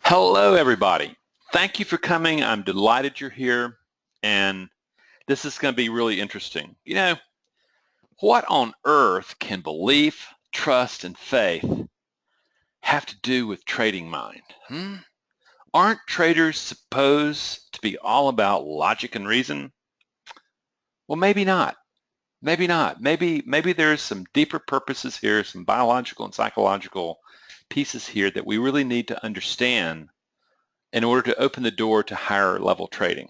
Hello, everybody. Thank you for coming. I'm delighted you're here, and this is going to be really interesting. What on earth can belief, trust, and faith have to do with trading mind? Aren't traders supposed to be all about logic and reason? Well, maybe not. Maybe not. Maybe there's some deeper purposes here, some biological and psychological pieces here that we really need to understand in order to open the door to higher level trading.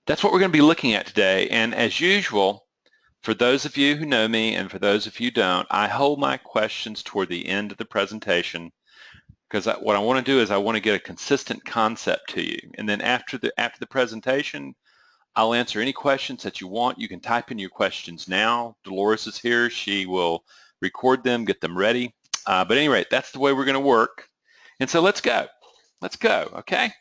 That's what we're going to be looking at today. And as usual, for those of you who know me and for those of you who don't, I hold my questions toward the end of the presentation because what I want to do is I want to get a consistent concept to you. And then after the presentation, I'll answer any questions that you want. You can type in your questions now. Dolores is here. She will record them, get them ready. But at any rate, that's the way we're going to work. And so let's go. Let's go, okay?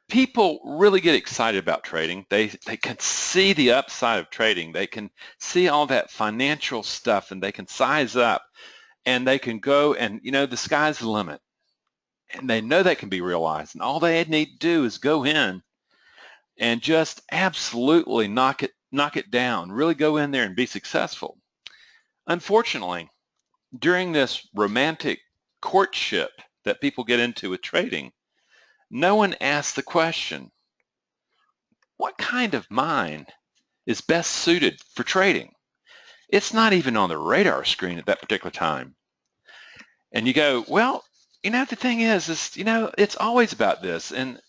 People really get excited about trading. They can see the upside of trading. They can see all that financial stuff, and they can size up, and they can go and, the sky's the limit. And they know that can be realized, and all they need to do is go in and just absolutely knock it down, really go in there and be successful. Unfortunately, during this romantic courtship that people get into with trading, no one asks the question, what kind of mind is best suited for trading? It's not even on the radar screen at that particular time. And you go, well, the thing is, it's always about this. And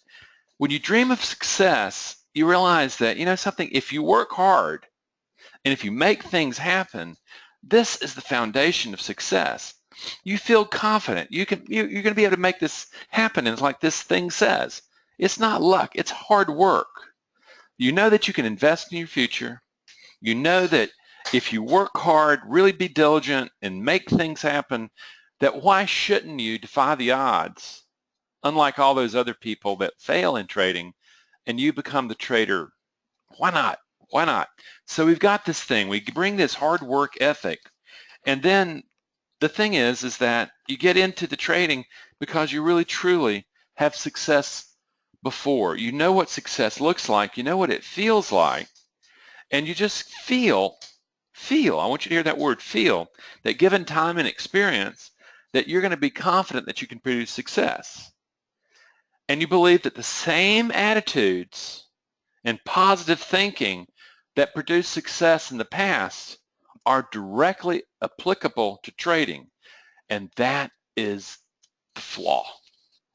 when you dream of success, you realize that, something, if you work hard and if you make things happen, this is the foundation of success. You feel confident. You're going to be able to make this happen. And it's like this thing says, it's not luck, it's hard work. You know that you can invest in your future. You know that if you work hard, really be diligent and make things happen, that why shouldn't you defy the odds? Unlike all those other people that fail in trading and you become the trader, why not? Why not? So we've got this thing. We bring this hard work ethic, and then the thing is that you get into the trading because you really truly have success before. You know what success looks like. You know what it feels like. And you just feel, I want you to hear that word, feel, that given time and experience, that you're going to be confident that you can produce success. And you believe that the same attitudes and positive thinking that produced success in the past are directly applicable to trading. And that is the flaw,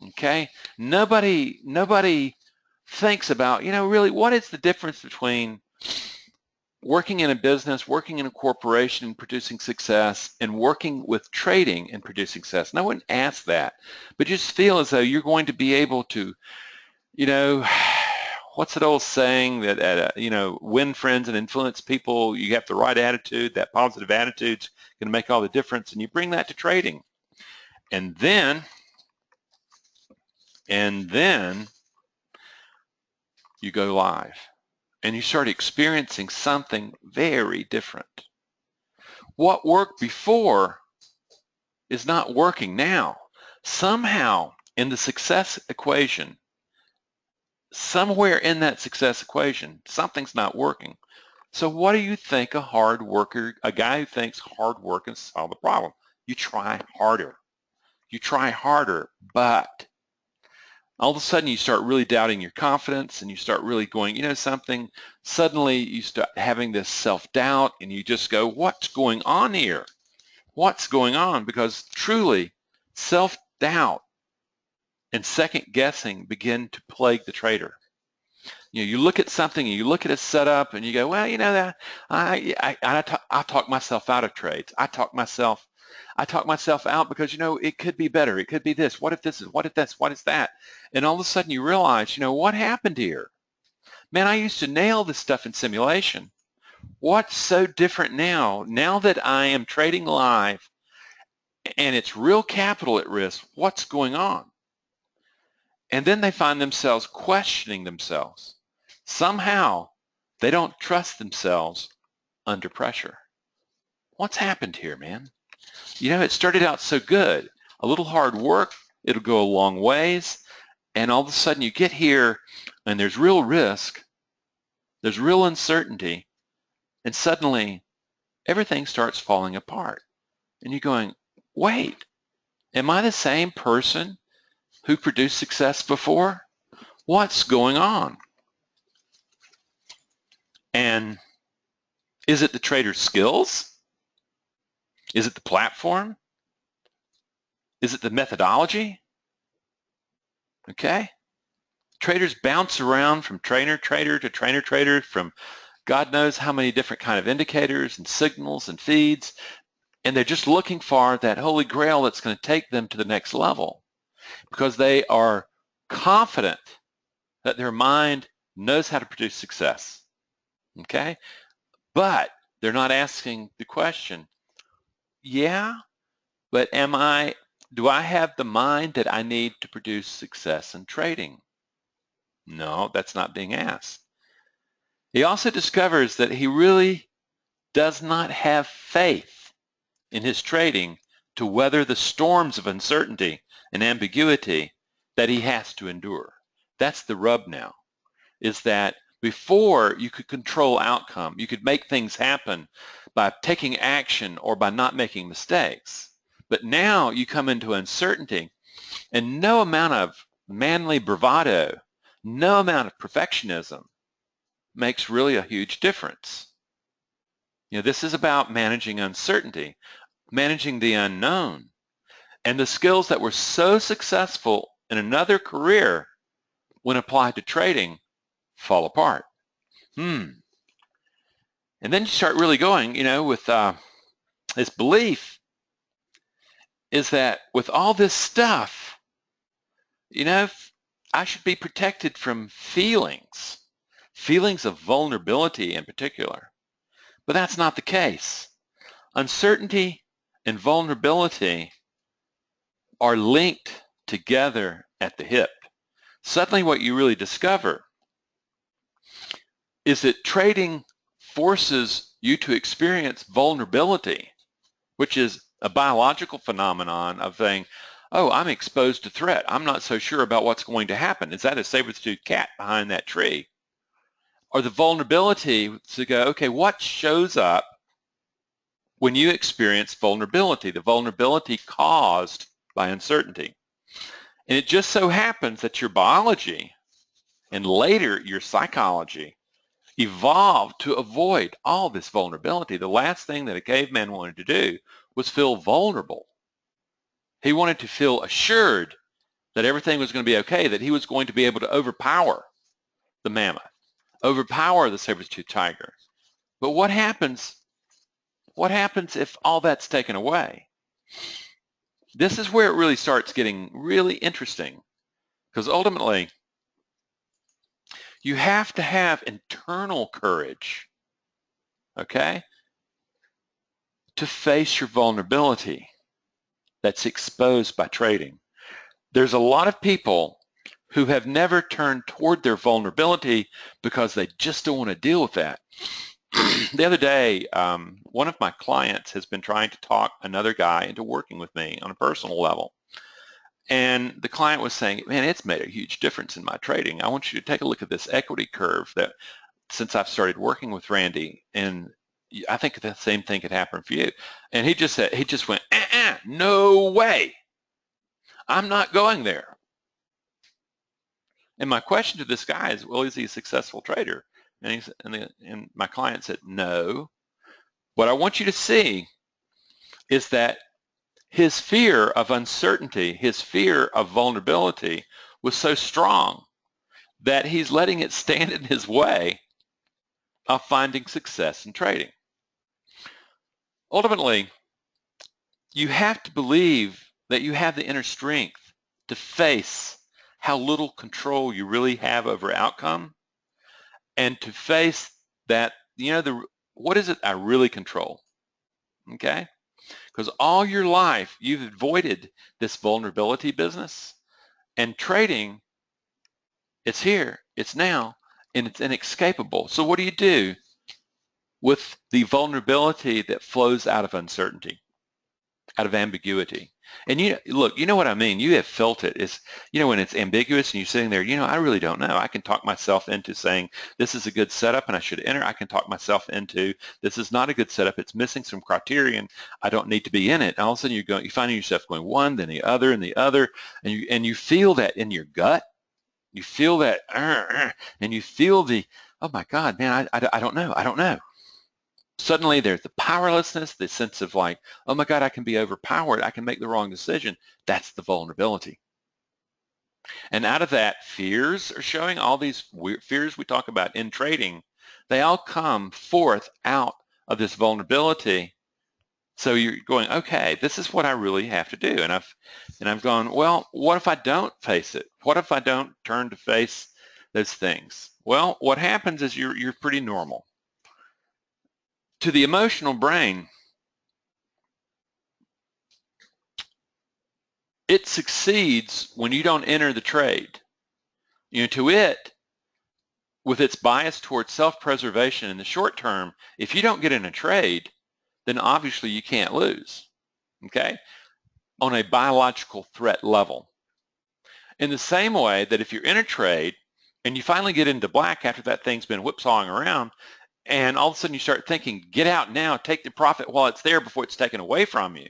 okay? Nobody thinks about, really what is the difference between working in a business, working in a corporation and producing success, and working with trading and producing success. No one asks that, but just feel as though you're going to be able to, what's that old saying that, win friends and influence people? You have the right attitude. That positive attitude's going to make all the difference, and you bring that to trading. And then you go live. And you start experiencing something very different. What worked before is not working now. Somehow in the success equation, somewhere in that success equation, something's not working. So what do you think a hard worker, a guy who thinks hard work can solve the problem? You try harder. You try harder, but all of a sudden you start really doubting your confidence and you start really going, something, suddenly you start having this self-doubt and you just go, what's going on here? What's going on? Because truly self-doubt and second guessing begin to plague the trader. You look at something and you look at a setup and you go, well, that I talk myself out of trades. I talk myself out because, it could be better. It could be this. What if this is, what if that's, what is that? And all of a sudden you realize, what happened here? Man, I used to nail this stuff in simulation. What's so different now? Now that I am trading live and it's real capital at risk, what's going on? And then they find themselves questioning themselves. Somehow they don't trust themselves under pressure. What's happened here, man? It started out so good. A little hard work It'll go a long ways, and all of a sudden you get here and there's real risk, there's real uncertainty, and suddenly everything starts falling apart. And you're going, wait, am I the same person who produced success before? What's going on? And is it the trader's skills? Is it the platform? Is it the methodology? Okay. Traders bounce around from trader to trader, from God knows how many different kind of indicators and signals and feeds, and they're just looking for that holy grail that's going to take them to the next level, because they are confident that their mind knows how to produce success. Okay? But they're not asking the question, yeah, but do I have the mind that I need to produce success in trading? No, that's not being asked. He also discovers that he really does not have faith in his trading to weather the storms of uncertainty and ambiguity that he has to endure. That's the rub now, is that before you could control outcome, you could make things happen by taking action or by not making mistakes. But now you come into uncertainty, and no amount of manly bravado, no amount of perfectionism makes really a huge difference. You know, this is about managing uncertainty, managing the unknown, and the skills that were so successful in another career when applied to trading fall apart. And then you start really going, you know, with this belief is that with all this stuff, you know, I should be protected from feelings of vulnerability in particular. But that's not the case. Uncertainty and vulnerability are linked together at the hip. Suddenly what you really discover is that trading forces you to experience vulnerability, which is a biological phenomenon of saying, oh, I'm exposed to threat. I'm not so sure about what's going to happen. Is that a saber-toothed cat behind that tree? Or the vulnerability to go, okay, what shows up when you experience vulnerability? The vulnerability caused by uncertainty. And it just so happens that your biology and later your psychology evolved to avoid all this vulnerability. The last thing that a caveman wanted to do was feel vulnerable. He wanted to feel assured that everything was going to be okay, that he was going to be able to overpower the mammoth, overpower the saber-toothed tiger. But what happens if all that's taken away? This is where it really starts getting really interesting, because ultimately you have to have internal courage, okay, to face your vulnerability that's exposed by trading. There's a lot of people who have never turned toward their vulnerability because they just don't want to deal with that. The other day, one of my clients has been trying to talk another guy into working with me on a personal level. And the client was saying, man, it's made a huge difference in my trading. I want you to take a look at this equity curve that since I've started working with Rande, and I think the same thing could happen for you. And he just went, no way. I'm not going there. And my question to this guy is, well, is he a successful trader? And my client said, no. What I want you to see is that his fear of uncertainty, his fear of vulnerability was so strong that he's letting it stand in his way of finding success in trading. Ultimately, you have to believe that you have the inner strength to face how little control you really have over outcome, and to face that, you know, what is it I really control, okay? Because all your life you've avoided this vulnerability business, and trading, it's here, it's now, and it's inescapable. So what do you do with the vulnerability that flows out of uncertainty? out of ambiguity. And look, you know what I mean. You have felt it. It's, when it's ambiguous and you're sitting there, I really don't know. I can talk myself into saying this is a good setup and I should enter. I can talk myself into this is not a good setup. It's missing some criterion. I don't need to be in it. And all of a sudden you find yourself going one, then the other, and the other, and you feel that in your gut. You feel that, and you feel the, oh my God, man, I don't know. I don't know. Suddenly there's the powerlessness, the sense of like, oh my God, I can be overpowered. I can make the wrong decision. That's the vulnerability. And out of that, fears are showing. All these fears we talk about in trading, they all come forth out of this vulnerability. So you're going, okay, this is what I really have to do. And I've gone, well, what if I don't face it? What if I don't turn to face those things? Well, what happens is you're pretty normal. To the emotional brain, it succeeds when you don't enter the trade. To it, with its bias towards self-preservation in the short term, if you don't get in a trade, then obviously you can't lose, okay? On a biological threat level. In the same way that if you're in a trade and you finally get into black after that thing's been whipsawing around, and all of a sudden you start thinking, get out now, take the profit while it's there before it's taken away from you.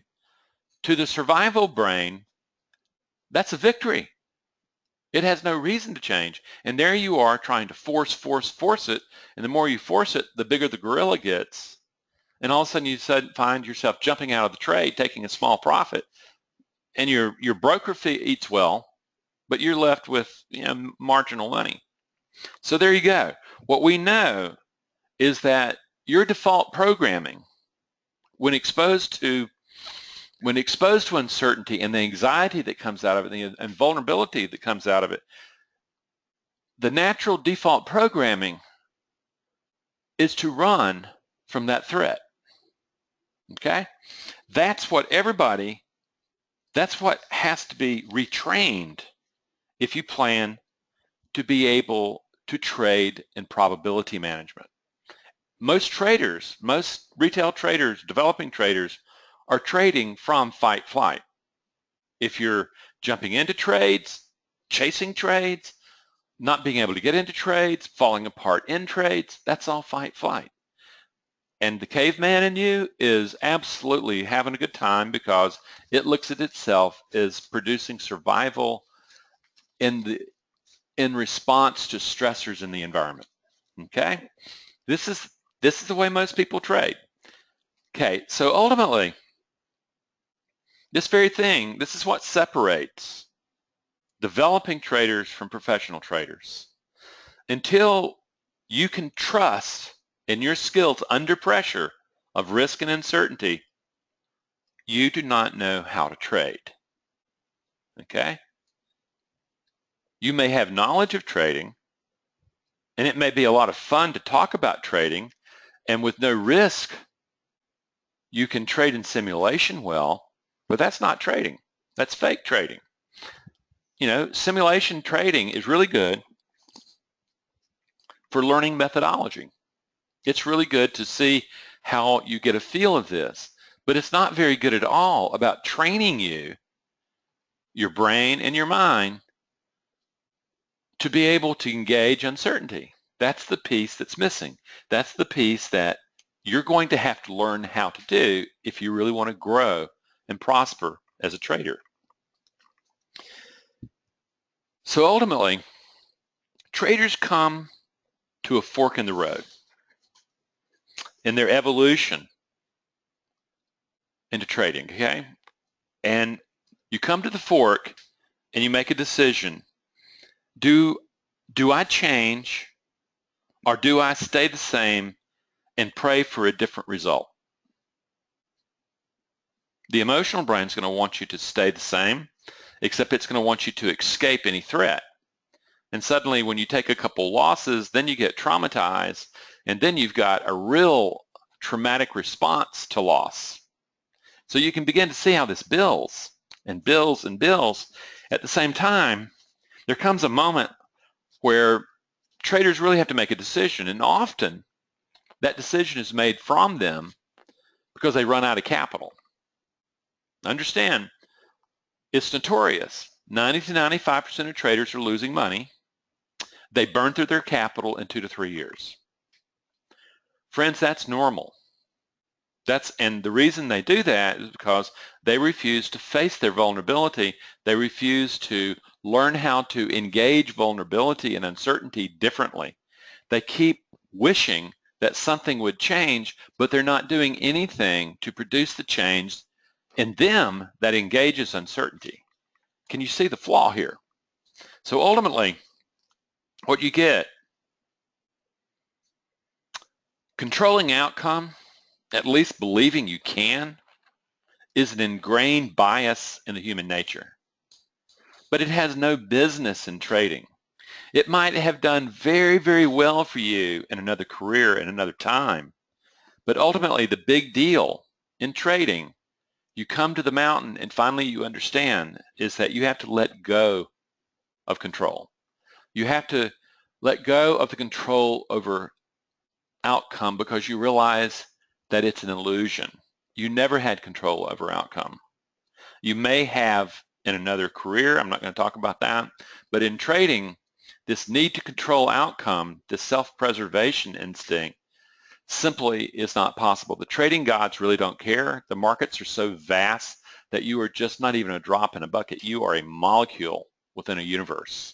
To the survival brain, that's a victory. It has no reason to change. And there you are trying to force it. And the more you force it, the bigger the gorilla gets. And all of a sudden you find yourself jumping out of the trade, taking a small profit. And your broker fee eats well, but you're left with marginal money. So there you go. What we know is that your default programming, when exposed to uncertainty and the anxiety that comes out of it and vulnerability that comes out of it, the natural default programming is to run from that threat. Okay? That's what has to be retrained if you plan to be able to trade in probability management. Most retail traders, developing traders, are trading from fight flight. If you're jumping into trades, chasing trades, not being able to get into trades, falling apart in trades, that's all fight flight. And the caveman in you is absolutely having a good time because it looks at itself as producing survival in response to stressors in the environment. Okay? This is the way most people trade. Okay, so ultimately, this is what separates developing traders from professional traders. Until you can trust in your skills under pressure of risk and uncertainty, you do not know how to trade. Okay? You may have knowledge of trading, and it may be a lot of fun to talk about trading, and with no risk, you can trade in simulation well, but that's not trading. That's fake trading. Simulation trading is really good for learning methodology. It's really good to see how you get a feel of this, but it's not very good at all about training your brain and your mind, to be able to engage uncertainty. That's the piece that's missing. That's the piece that you're going to have to learn how to do if you really want to grow and prosper as a trader. So ultimately, traders come to a fork in the road in their evolution into trading, okay? And you come to the fork and you make a decision. Do I change, or do I stay the same and pray for a different result? The emotional brain is going to want you to stay the same, except it's going to want you to escape any threat. And suddenly when you take a couple losses, then you get traumatized, and then you've got a real traumatic response to loss. So you can begin to see how this builds and builds and builds. At the same time, there comes a moment where traders really have to make a decision, and often that decision is made from them because they run out of capital. Understand, it's notorious. 90 to 95% of traders are losing money. They burn through their capital in 2 to 3 years. Friends, that's normal. And the reason they do that is because they refuse to face their vulnerability. They refuse to learn how to engage vulnerability and uncertainty differently. They keep wishing that something would change, but they're not doing anything to produce the change in them that engages uncertainty. Can you see the flaw here? So ultimately, what you get, controlling outcome, at least believing you can, is an ingrained bias in the human nature. But it has no business in trading. It might have done very, very well for you in another career in another time. But ultimately, the big deal in trading, you come to the mountain and finally you understand, is that you have to let go of control. You have to let go of the control over outcome because you realize that it's an illusion. You never had control over outcome. You may have in another career, I'm not going to talk about that, but in trading, this need to control outcome, this self-preservation instinct, simply is not possible. The trading gods really don't care. The markets are so vast that you are just not even a drop in a bucket. You are a molecule within a universe.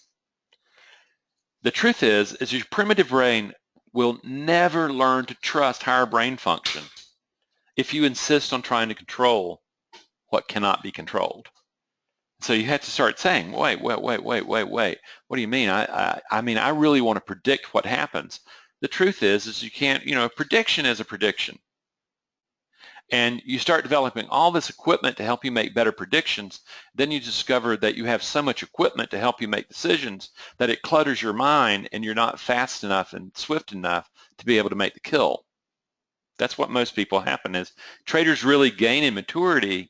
The truth is your primitive brain will never learn to trust higher brain function if you insist on trying to control what cannot be controlled. So you have to start saying, wait. What do you mean? I mean, I really want to predict what happens. The truth is you can't, a prediction is a prediction. And you start developing all this equipment to help you make better predictions. Then you discover that you have so much equipment to help you make decisions that it clutters your mind and you're not fast enough and swift enough to be able to make the kill. That's what most people happen is traders really gain in maturity.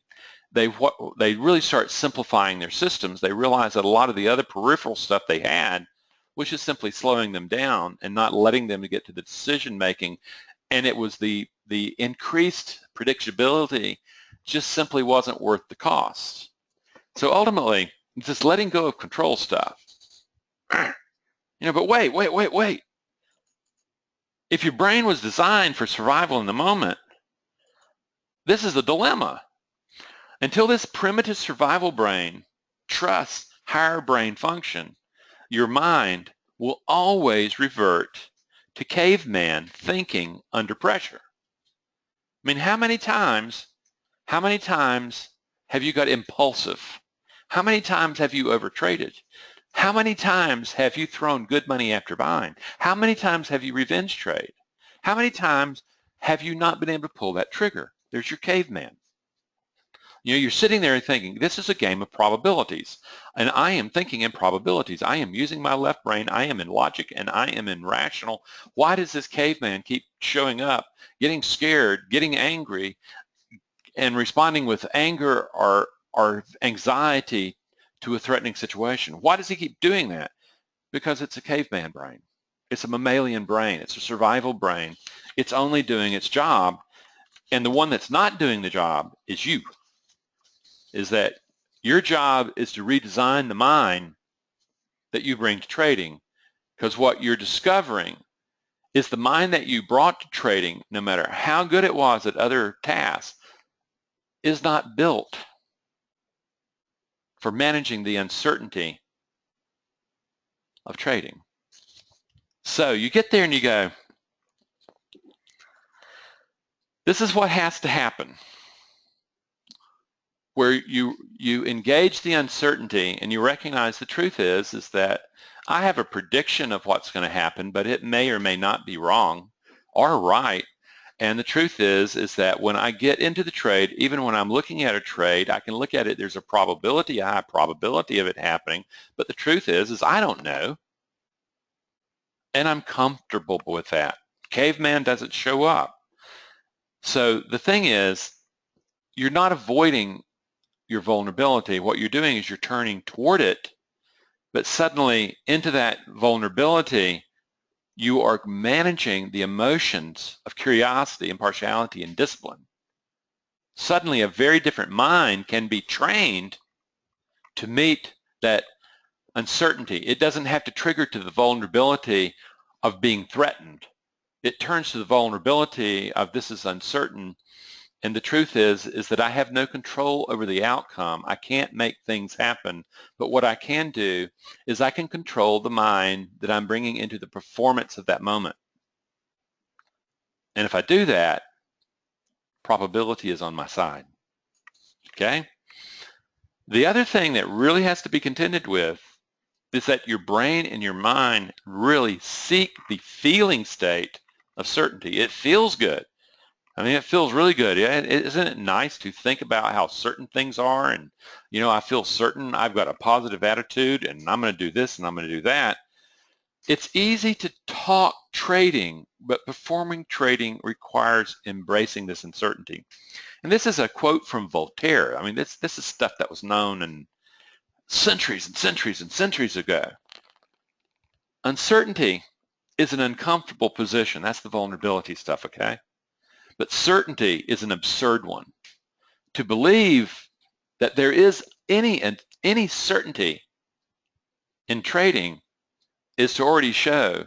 They really start simplifying their systems. They realize that a lot of the other peripheral stuff they had was just simply slowing them down and not letting them get to the decision making. And it was the increased predictability just simply wasn't worth the cost. So ultimately, just letting go of control stuff. But wait. If your brain was designed for survival in the moment, this is the dilemma. Until this primitive survival brain trusts higher brain function, your mind will always revert to caveman thinking under pressure. I mean, how many times have you got impulsive? How many times have you overtraded? How many times have you thrown good money after buying? How many times have you revenge trade? How many times have you not been able to pull that trigger? There's your caveman. You're sitting there thinking, this is a game of probabilities, and I am thinking in probabilities. I am using my left brain. I am in logic, and I am in rational. Why does this caveman keep showing up, getting scared, getting angry, and responding with anger or anxiety to a threatening situation? Why does he keep doing that? Because it's a caveman brain. It's a mammalian brain. It's a survival brain. It's only doing its job, and the one that's not doing the job is you. Is that your job is to redesign the mind that you bring to trading, because what you're discovering is the mind that you brought to trading, no matter how good it was at other tasks, is not built for managing the uncertainty of trading. So you get there and you go, this is what has to happen. Where you engage the uncertainty and you recognize the truth is that I have a prediction of what's going to happen, but it may or may not be wrong or right. And the truth is that when I get into the trade, even when I'm looking at a trade, I can look at it, there's a probability, a high probability of it happening, but the truth is I don't know. And I'm comfortable with that. Caveman doesn't show up. So the thing is, you're not avoiding your vulnerability. What you're doing is you're turning toward it, but suddenly into that vulnerability, you are managing the emotions of curiosity, impartiality, and discipline. Suddenly a very different mind can be trained to meet that uncertainty. It doesn't have to trigger to the vulnerability of being threatened. It turns to the vulnerability of this is uncertain, and the truth is that I have no control over the outcome. I can't make things happen, but what I can do is I can control the mind that I'm bringing into the performance of that moment. And if I do that, probability is on my side, okay? The other thing that really has to be contended with is that your brain and your mind really seek the feeling state of certainty. It feels good. I mean, it feels really good. Isn't it nice to think about how certain things are? And, you know, I feel certain I've got a positive attitude and I'm going to do this and I'm going to do that. It's easy to talk trading, but performing trading requires embracing this uncertainty. And this is a quote from Voltaire. I mean, this is stuff that was known in centuries and centuries and centuries ago. Uncertainty is an uncomfortable position. That's the vulnerability stuff, okay? But certainty is an absurd one. To believe that there is any certainty in trading is to already show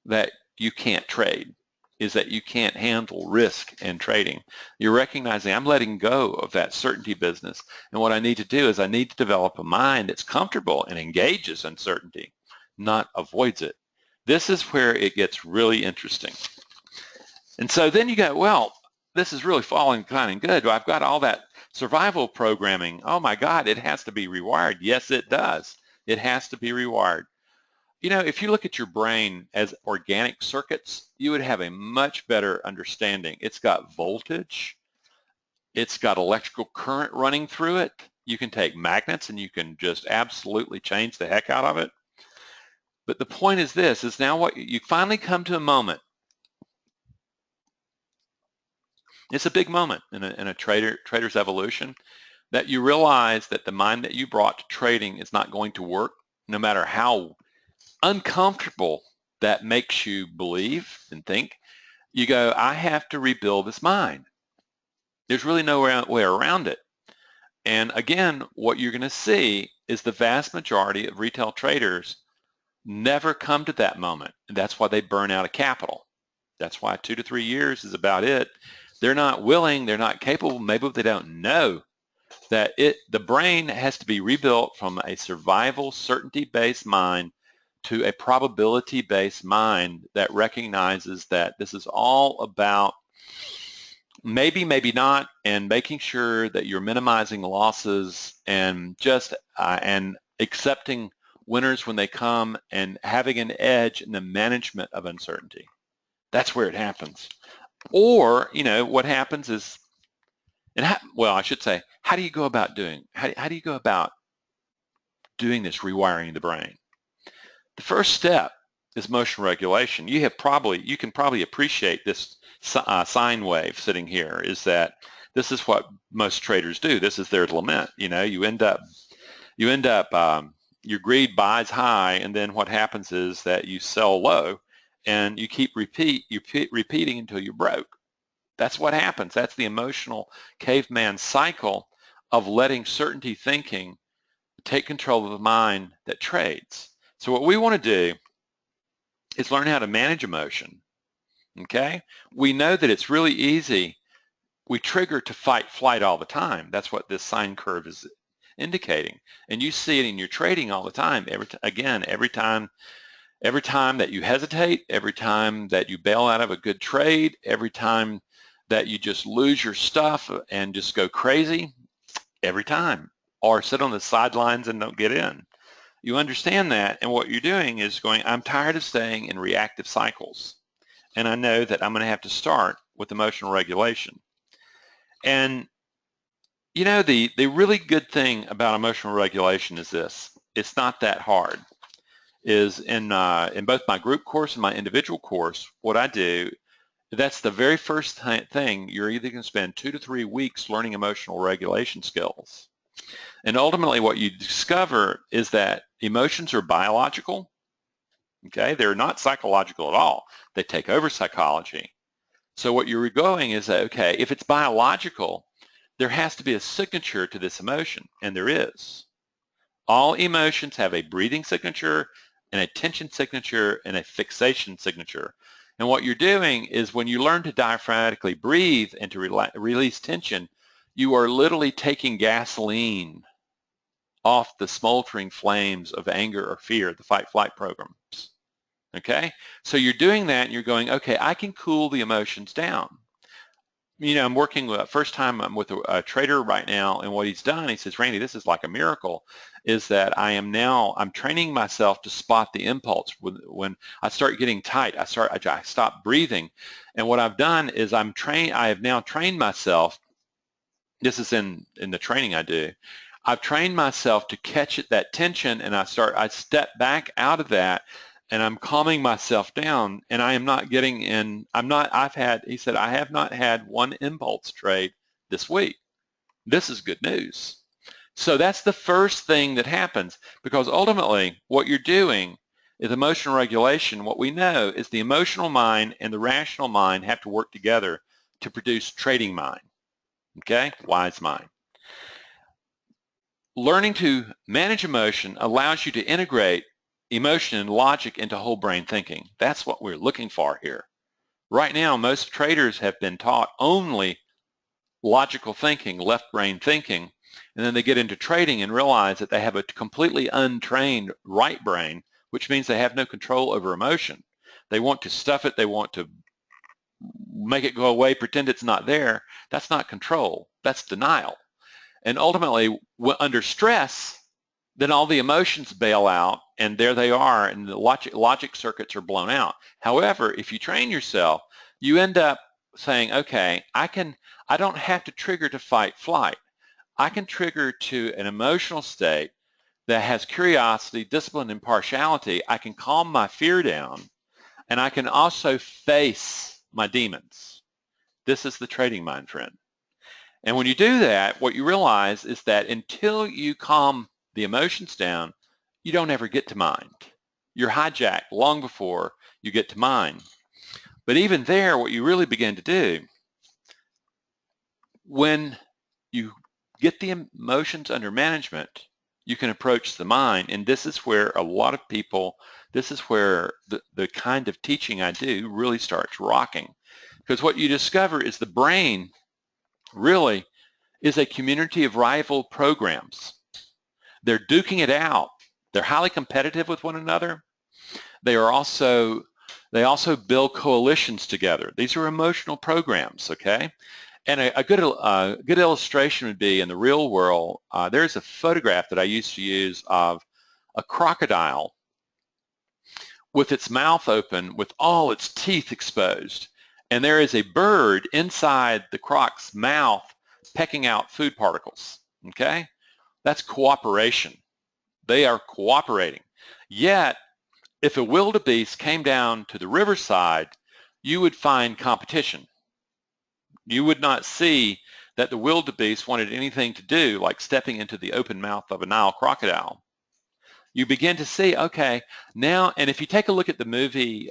that you can't trade, is that you can't handle risk in trading. You're recognizing I'm letting go of that certainty business, and what I need to do is I need to develop a mind that's comfortable and engages uncertainty, not avoids it. This is where it gets really interesting. And so then you go, well, this is really falling kind of good. I've got all that survival programming. Oh my God, it has to be rewired. Yes, it does. It has to be rewired. You know, if you look at your brain as organic circuits, you would have a much better understanding. It's got voltage. It's got electrical current running through it. You can take magnets and you can just absolutely change the heck out of it. But the point is this, is now what you finally come to a moment. It's a big moment in a trader's evolution that you realize that the mind that you brought to trading is not going to work, no matter how uncomfortable that makes you believe and think. You go, I have to rebuild this mind. There's really no way around it. And again, what you're going to see is the vast majority of retail traders never come to that moment. And that's why they burn out of capital. That's why 2 to 3 years is about it. They're not willing, they're not capable, maybe they don't know that the brain has to be rebuilt from a survival certainty-based mind to a probability-based mind that recognizes that this is all about maybe, maybe not, and making sure that you're minimizing losses and just and accepting winners when they come and having an edge in the management of uncertainty. That's where it happens. Or, you know, what happens is, well, I should say, how do you go about doing this rewiring the brain? The first step is motion regulation. You can probably appreciate this sine wave sitting here, is that this is what most traders do. This is their lament. You know, you end up your greed buys high, and then what happens is that you sell low, and you keep repeating until you're broke. That's what happens. That's the emotional caveman cycle of letting certainty thinking take control of the mind that trades. So what we want to do is learn how to manage emotion, okay? We know that it's really easy. We trigger to fight, flight all the time. That's what this sine curve is indicating. And you see it in your trading all the time. Every time that you hesitate, every time that you bail out of a good trade, every time that you just lose your stuff and just go crazy, every time, or sit on the sidelines and don't get in. You understand that, and what you're doing is going, I'm tired of staying in reactive cycles, and I know that I'm going to have to start with emotional regulation. And you know, the really good thing about emotional regulation is this: it's not that hard. Is in both my group course and my individual course, what I do, that's the very first thing. You're either going to spend 2 to 3 weeks learning emotional regulation skills. And ultimately what you discover is that emotions are biological, okay? They're not psychological at all. They take over psychology. So what you're going is that, okay, if it's biological, there has to be a signature to this emotion, and there is. All emotions have a breathing signature, an attention signature, and a fixation signature. And what you're doing is when you learn to diaphragmatically breathe and to release tension, you are literally taking gasoline off the smoldering flames of anger or fear, the fight-flight programs. Okay? So you're doing that and you're going, okay, I can cool the emotions down. You know, I'm working with, first time I'm with a trader right now, and what he's done, he says, Randy, this is like a miracle, is that I'm training myself to spot the impulse. When I start getting tight, I stop breathing. And what I've done is I have now trained myself, this is in the training I do, I've trained myself to catch that tension, and I step back out of that, and I'm calming myself down, and I am not getting in, he said, I have not had one impulse trade this week. This is good news. So that's the first thing that happens, because ultimately what you're doing is emotional regulation. What we know is the emotional mind and the rational mind have to work together to produce trading mind, okay? Wise mind. Learning to manage emotion allows you to integrate emotion and logic into whole brain thinking. That's what we're looking for here. Right now, most traders have been taught only logical thinking, left brain thinking, and then they get into trading and realize that they have a completely untrained right brain, which means they have no control over emotion. They want to stuff it, they want to make it go away, pretend it's not there. That's not control, that's denial. And ultimately, under stress, then all the emotions bail out, and there they are, and the logic circuits are blown out. However, if you train yourself, you end up saying, okay, I don't have to trigger to fight flight. I can trigger to an emotional state that has curiosity, discipline, impartiality. I can calm my fear down, and I can also face my demons. This is the trading mind, friend. And when you do that, what you realize is that until you calm the emotions down, you don't ever get to mind. You're hijacked long before you get to mind. But even there, what you really begin to do, when you get the emotions under management, you can approach the mind. And this is where a lot of people, this is where the kind of teaching I do really starts rocking. Because what you discover is the brain really is a community of rival programs. They're duking it out. They're highly competitive with one another. They also build coalitions together. These are emotional programs, okay? And a good illustration would be in the real world, there's a photograph that I used to use of a crocodile with its mouth open with all its teeth exposed. And there is a bird inside the croc's mouth pecking out food particles, okay? That's cooperation. They are cooperating. Yet, if a wildebeest came down to the riverside, you would find competition. You would not see that the wildebeest wanted anything to do like stepping into the open mouth of a Nile crocodile. You begin to see, okay, now, and if you take a look at the movie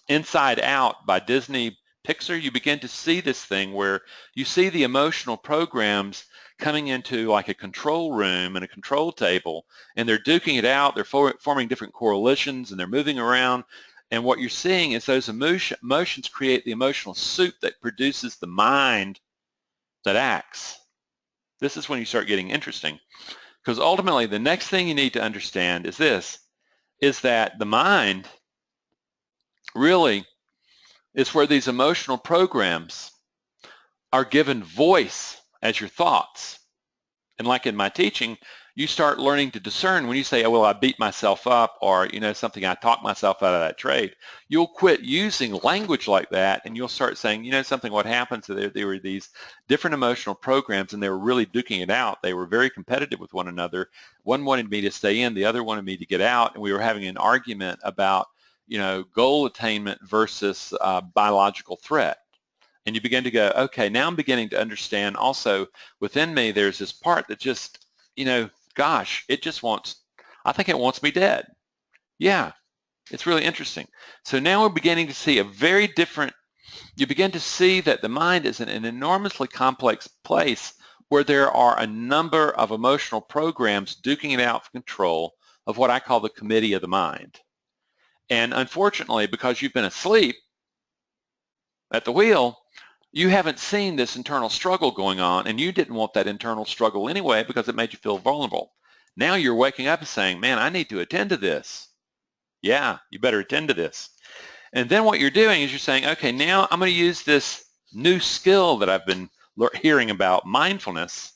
Inside Out by Disney Pixar, you begin to see this thing where you see the emotional programs coming into like a control room and a control table, and they're duking it out, they're forming different coalitions, and they're moving around. And what you're seeing is those emotions create the emotional soup that produces the mind that acts. This is when you start getting interesting, because ultimately the next thing you need to understand is this, is that the mind really is where these emotional programs are given voice as your thoughts. And like in my teaching, you start learning to discern when you say, oh, well, I beat myself up, or, you know, something, I talked myself out of that trade. You'll quit using language like that, and you'll start saying, you know something, what happens, there were these different emotional programs, and they were really duking it out. They were very competitive with one another. One wanted me to stay in, the other wanted me to get out, and we were having an argument about, you know, goal attainment versus biological threat. And you begin to go, okay, now I'm beginning to understand also within me there's this part that just, you know, gosh, it just wants, I think it wants me dead. Yeah, it's really interesting. So now we're beginning to see a very different you begin to see that the mind is an enormously complex place where there are a number of emotional programs duking it out for control of what I call the committee of the mind. And unfortunately, because you've been asleep at the wheel, you haven't seen this internal struggle going on, and you didn't want that internal struggle anyway because it made you feel vulnerable. Now you're waking up and saying, man, I need to attend to this. Yeah, you better attend to this. And then what you're doing is you're saying, okay, now I'm going to use this new skill that I've been hearing about, mindfulness,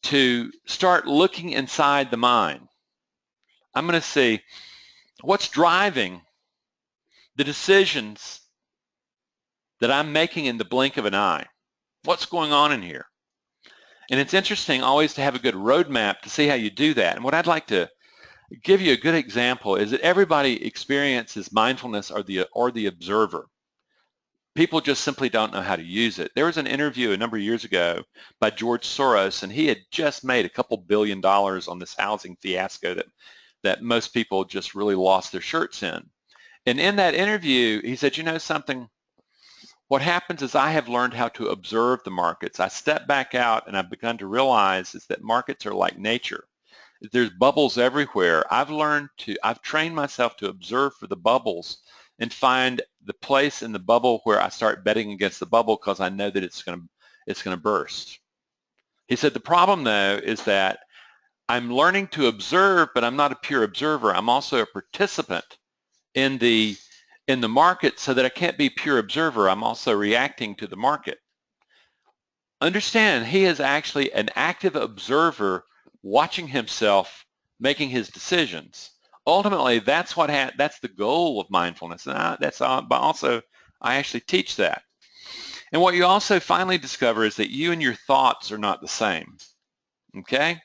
to start looking inside the mind. I'm going to see what's driving the decisions that I'm making in the blink of an eye. What's going on in here? And it's interesting always to have a good roadmap to see how you do that. And what I'd like to give you a good example is that everybody experiences mindfulness or the observer. People just simply don't know how to use it. There was an interview a number of years ago by George Soros, and he had just made a couple $2 billion on this housing fiasco that most people just really lost their shirts in. And in that interview, he said, you know something? What happens is I have learned how to observe the markets. I step back out and I've begun to realize is that markets are like nature. There's bubbles everywhere. I've trained myself to observe for the bubbles and find the place in the bubble where I start betting against the bubble because I know that it's going to burst. He said the problem though is that I'm learning to observe, but I'm not a pure observer. I'm also a participant in the market, so that I can't be pure observer. I'm also reacting to the market. Understand, he is actually an active observer watching himself making his decisions. Ultimately, that's the goal of mindfulness, and I actually teach that. And what you also finally discover is that you and your thoughts are not the same. Okay?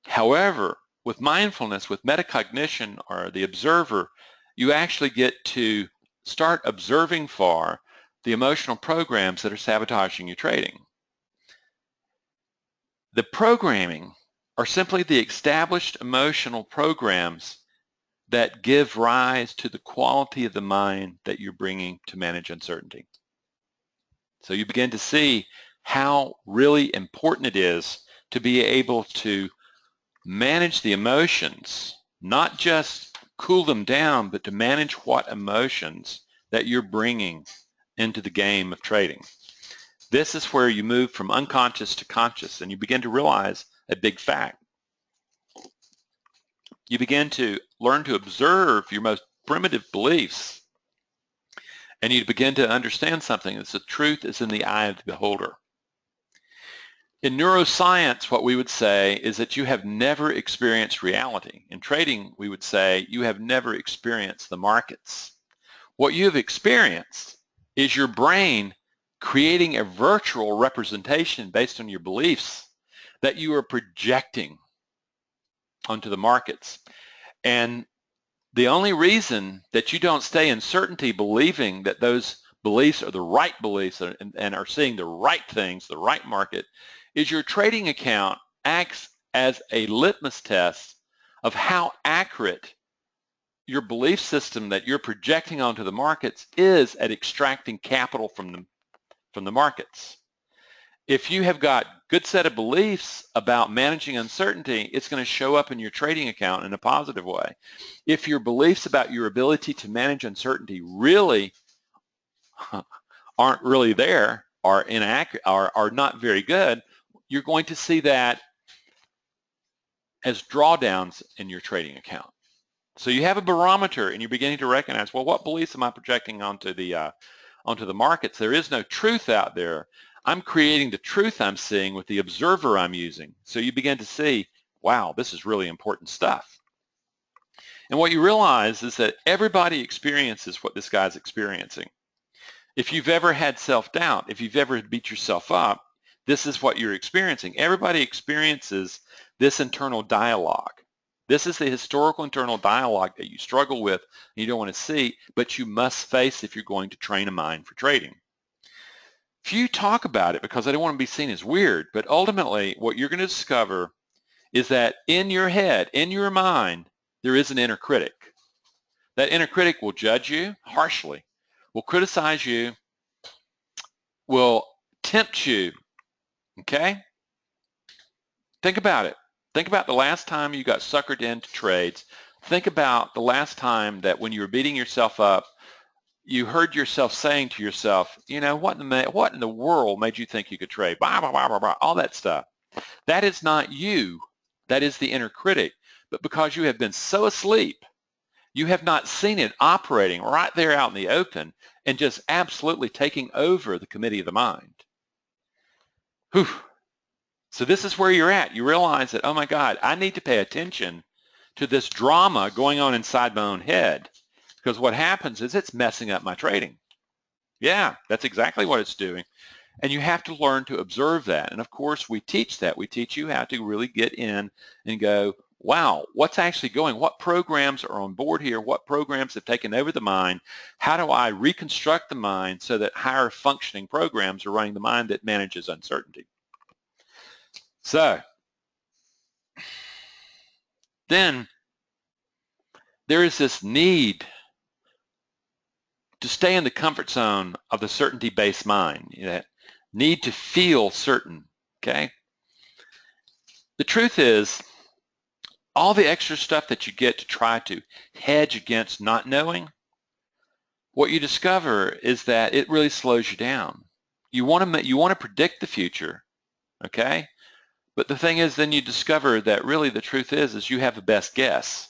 However, with mindfulness, with metacognition, or the observer, you actually get to start observing for the emotional programs that are sabotaging your trading. The programming are simply the established emotional programs that give rise to the quality of the mind that you're bringing to manage uncertainty. So you begin to see how really important it is to be able to manage the emotions, not just cool them down, but to manage what emotions that you're bringing into the game of trading. This is where you move from unconscious to conscious, and you begin to realize a big fact. You begin to learn to observe your most primitive beliefs, and you begin to understand something, that the truth is in the eye of the beholder. In neuroscience, what we would say is that you have never experienced reality. In trading, we would say you have never experienced the markets. What you have experienced is your brain creating a virtual representation based on your beliefs that you are projecting onto the markets. And the only reason that you don't stay in certainty believing that those beliefs are the right beliefs and are seeing the right things, the right market, is your trading account acts as a litmus test of how accurate your belief system that you're projecting onto the markets is at extracting capital from the markets. If you have got a good set of beliefs about managing uncertainty, it's going to show up in your trading account in a positive way. If your beliefs about your ability to manage uncertainty really aren't really there, or inaccurate, are not very good, you're going to see that as drawdowns in your trading account. So you have a barometer, and you're beginning to recognize, well, what beliefs am I projecting onto the markets? There is no truth out there. I'm creating the truth I'm seeing with the observer I'm using. So you begin to see, wow, this is really important stuff. And what you realize is that everybody experiences what this guy's experiencing. If you've ever had self-doubt, if you've ever beat yourself up, this is what you're experiencing. Everybody experiences this internal dialogue. This is the historical internal dialogue that you struggle with and you don't want to see, but you must face if you're going to train a mind for trading. Few talk about it because they don't want to be seen as weird, but ultimately what you're going to discover is that in your head, in your mind, there is an inner critic. That inner critic will judge you harshly, will criticize you, will tempt you, okay? Think about it. Think about the last time you got suckered into trades. Think about the last time that when you were beating yourself up, you heard yourself saying to yourself, you know, what in the world made you think you could trade? Blah, blah, blah, blah, blah, all that stuff. That is not you. That is the inner critic. But because you have been so asleep, you have not seen it operating right there out in the open and just absolutely taking over the committee of the mind. Whew. So this is where you're at. You realize that, oh my God, I need to pay attention to this drama going on inside my own head, because what happens is it's messing up my trading. Yeah, that's exactly what it's doing. And you have to learn to observe that. And of course, we teach that. We teach you how to really get in and go, wow, what's actually going? What programs are on board here? What programs have taken over the mind? How do I reconstruct the mind so that higher functioning programs are running the mind that manages uncertainty? So then there is this need to stay in the comfort zone of the certainty-based mind, that need to feel certain, okay? The truth is, all the extra stuff that you get to try to hedge against not knowing, what you discover is that it really slows you down. You want to predict the future, okay? But the thing is, then you discover that really the truth is you have a best guess.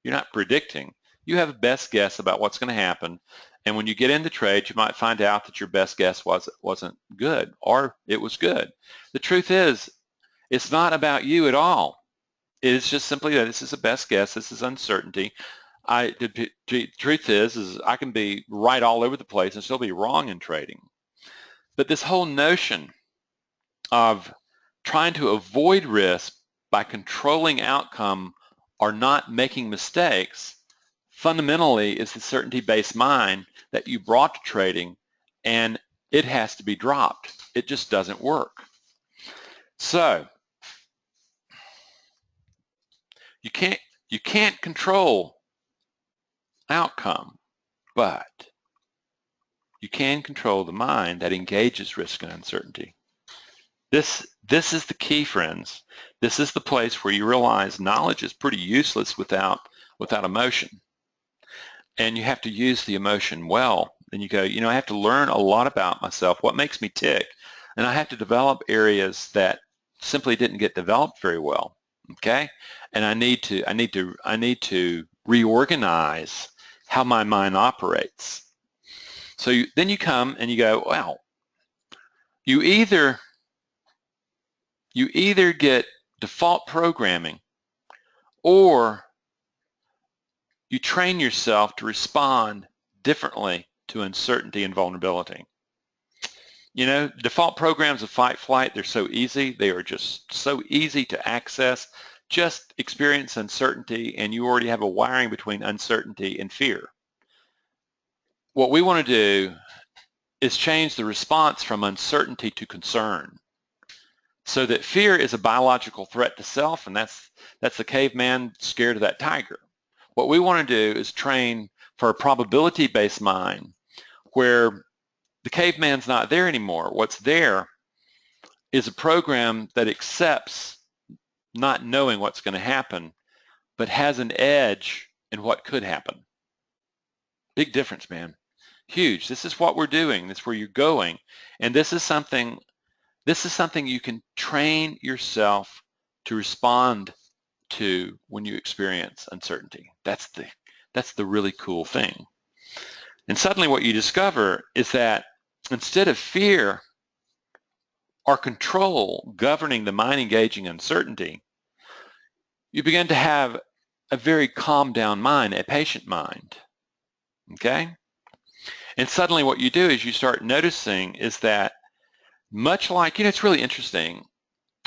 You're not predicting. You have a best guess about what's going to happen. And when you get into trade, you might find out that your best guess wasn't good, or it was good. The truth is, it's not about you at all. It is just simply that this is a best guess. This is uncertainty. The truth is I can be right all over the place and still be wrong in trading. But this whole notion of trying to avoid risk by controlling outcome or not making mistakes fundamentally is the certainty-based mind that you brought to trading, and it has to be dropped. It just doesn't work. So you can't control outcome, but you can control the mind that engages risk and uncertainty. This is the key, friends. This is the place where you realize knowledge is pretty useless without emotion. And you have to use the emotion well. And you go, you know, I have to learn a lot about myself, what makes me tick. And I have to develop areas that simply didn't get developed very well. Okay? And I need to reorganize how my mind operates. So then you come and you go, well, you either get default programming, or you train yourself to respond differently to uncertainty and vulnerability. You know, default programs of fight flight, they're so easy. They are just so easy to access. Just experience uncertainty and you already have a wiring between uncertainty and fear. What we want to do is change the response from uncertainty to concern, so that fear is a biological threat to self, and that's the caveman scared of that tiger. What we want to do is train for a probability-based mind where the caveman's not there anymore. What's there is a program that accepts not knowing what's going to happen, but has an edge in what could happen. Big difference, man. Huge. This is what we're doing. This is where you're going. And this is something you can train yourself to respond to when you experience uncertainty. That's the really cool thing. And suddenly what you discover is that instead of fear or control governing the mind engaging uncertainty, you begin to have a very calm down mind, a patient mind. Okay? And suddenly what you do is you start noticing is that, much like, you know, it's really interesting,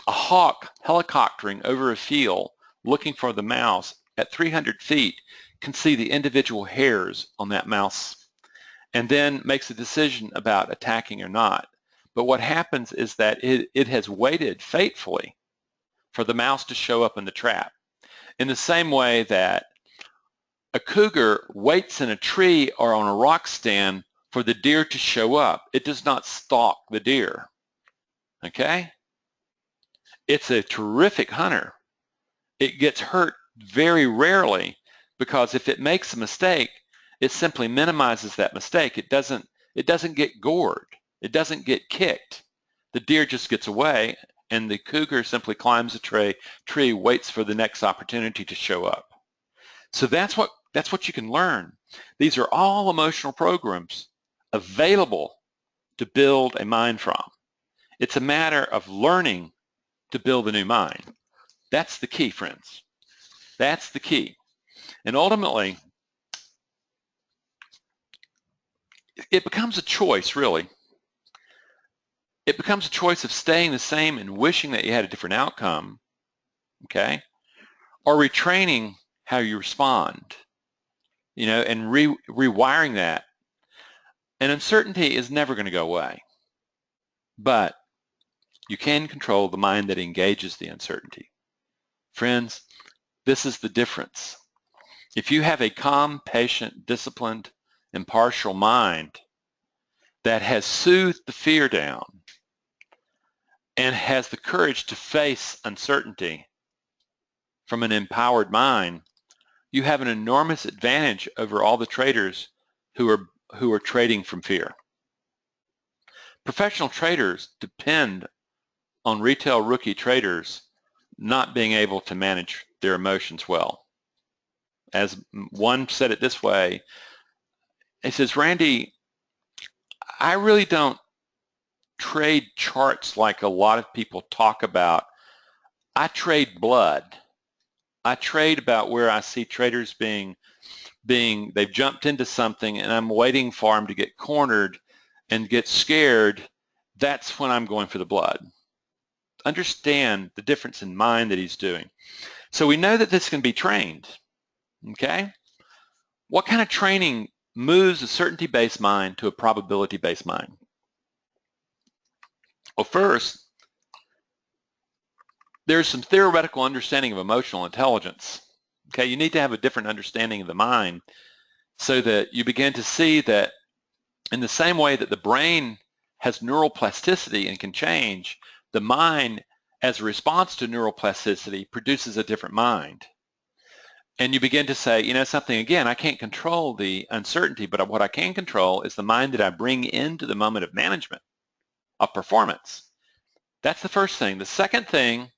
a hawk helicoptering over a field looking for the mouse at 300 feet can see the individual hairs on that mouse and then makes a decision about attacking or not. But what happens is that it has waited faithfully for the mouse to show up in the trap. In the same way that a cougar waits in a tree or on a rock stand for the deer to show up. It does not stalk the deer, okay? It's a terrific hunter. It gets hurt very rarely because if it makes a mistake, it simply minimizes that mistake. It doesn't get gored. It doesn't get kicked. The deer just gets away, and the cougar simply climbs a tree, waits for the next opportunity to show up. So that's what you can learn. These are all emotional programs available to build a mind from. It's a matter of learning to build a new mind. That's the key, friends. That's the key. And ultimately, it becomes a choice, really. It becomes a choice of staying the same and wishing that you had a different outcome, okay? Or retraining how you respond, and rewiring that. And uncertainty is never going to go away. But you can control the mind that engages the uncertainty. Friends, this is the difference. If you have a calm, patient, disciplined, impartial mind that has soothed the fear down and has the courage to face uncertainty from an empowered mind, you have an enormous advantage over all the traders who are trading from fear. Professional traders depend on retail rookie traders not being able to manage their emotions well. As one said it this way, he says, Randy, I really don't trade charts like a lot of people talk about. I trade blood. I trade about where I see traders they've jumped into something and I'm waiting for them to get cornered and get scared. That's when I'm going for the blood. Understand the difference in mind that he's doing. So we know that this can be trained, okay? What kind of training moves a certainty-based mind to a probability-based mind? Well, first, there's some theoretical understanding of emotional intelligence. Okay, you need to have a different understanding of the mind so that you begin to see that in the same way that the brain has neural plasticity and can change, the mind, as a response to neural plasticity, produces a different mind. And you begin to say, something, again, I can't control the uncertainty, but what I can control is the mind that I bring into the moment of management, of performance. That's the first thing. The second thing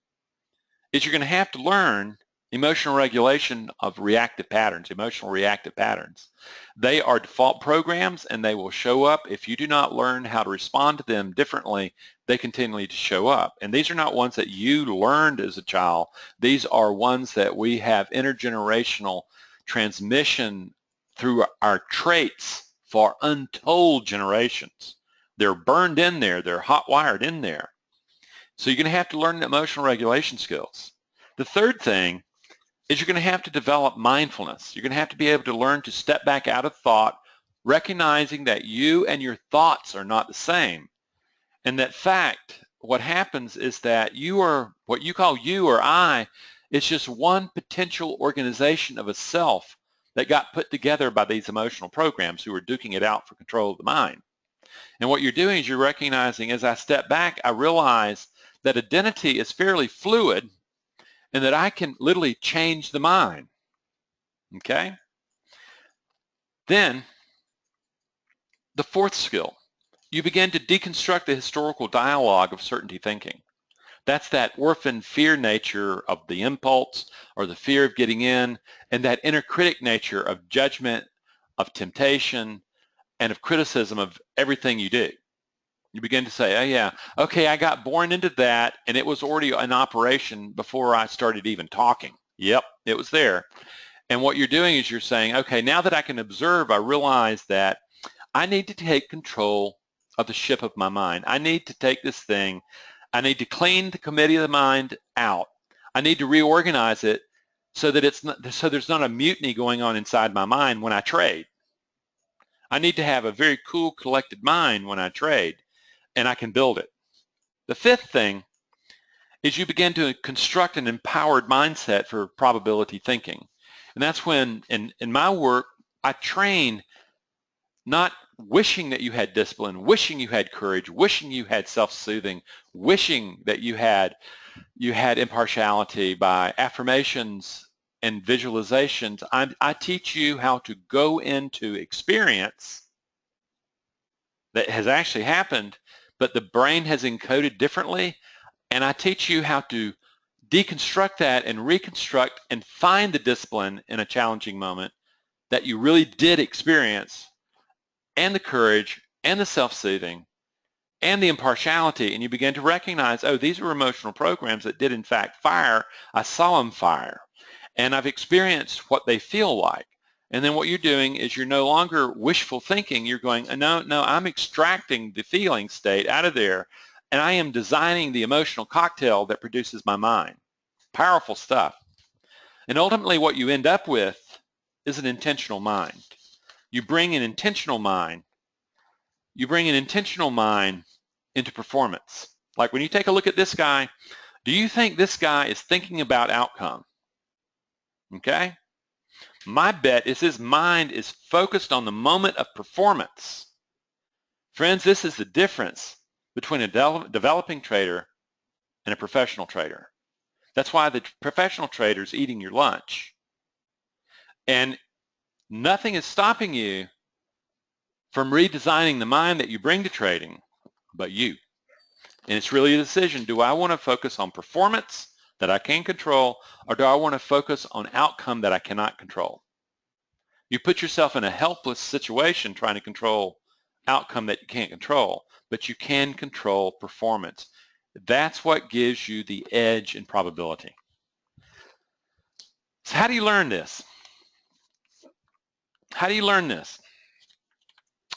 is you're going to have to learn emotional regulation of reactive patterns, emotional reactive patterns. They are default programs and they will show up. If you do not learn how to respond to them differently, they continue to show up. And these are not ones that you learned as a child. These are ones that we have intergenerational transmission through our traits for untold generations. They're burned in there. They're hot wired in there. So you're going to have to learn emotional regulation skills. The third thing is you're going to have to develop mindfulness. You're going to have to be able to learn to step back out of thought, recognizing that you and your thoughts are not the same. And that fact, what happens is that you are, what you call you or I, is just one potential organization of a self that got put together by these emotional programs who are duking it out for control of the mind. And what you're doing is you're recognizing, as I step back, I realize that identity is fairly fluid and that I can literally change the mind, okay? Then, the fourth skill, you begin to deconstruct the historical dialogue of certainty thinking. That's that orphan fear nature of the impulse or the fear of getting in, and that inner critic nature of judgment, of temptation, and of criticism of everything you do. You begin to say, oh yeah, okay, I got born into that and it was already in operation before I started even talking. Yep, it was there. And what you're doing is you're saying, okay, now that I can observe, I realize that I need to take control of the ship of my mind. I need to take this thing, I need to clean the committee of the mind out. I need to reorganize it so that there's not a mutiny going on inside my mind when I trade. I need to have a very cool, collected mind when I trade, and I can build it. The fifth thing is you begin to construct an empowered mindset for probability thinking. And that's when, in my work, I train not wishing that you had discipline, wishing you had courage, wishing you had self-soothing, wishing that you had impartiality by affirmations and visualizations. I teach you how to go into experience that has actually happened, but the brain has encoded differently, and I teach you how to deconstruct that and reconstruct and find the discipline in a challenging moment that you really did experience, and the courage and the self-soothing and the impartiality, and you begin to recognize, oh, these are emotional programs that did in fact fire. I saw them fire, and I've experienced what they feel like. And then what you're doing is you're no longer wishful thinking. You're going, no, I'm extracting the feeling state out of there, and I am designing the emotional cocktail that produces my mind. Powerful stuff. And ultimately what you end up with is an intentional mind. You bring an intentional mind into performance. Like when you take a look at this guy, do you think this guy is thinking about outcome? Okay? My bet is his mind is focused on the moment of performance. Friends, this is the difference between a developing trader and a professional trader. That's why the professional trader is eating your lunch. And nothing is stopping you from redesigning the mind that you bring to trading but you. And it's really a decision. Do I want to focus on performance that I can control, or do I want to focus on outcome that I cannot control? You put yourself in a helpless situation trying to control outcome that you can't control, but you can control performance. That's what gives you the edge in probability. So how do you learn this? How do you learn this?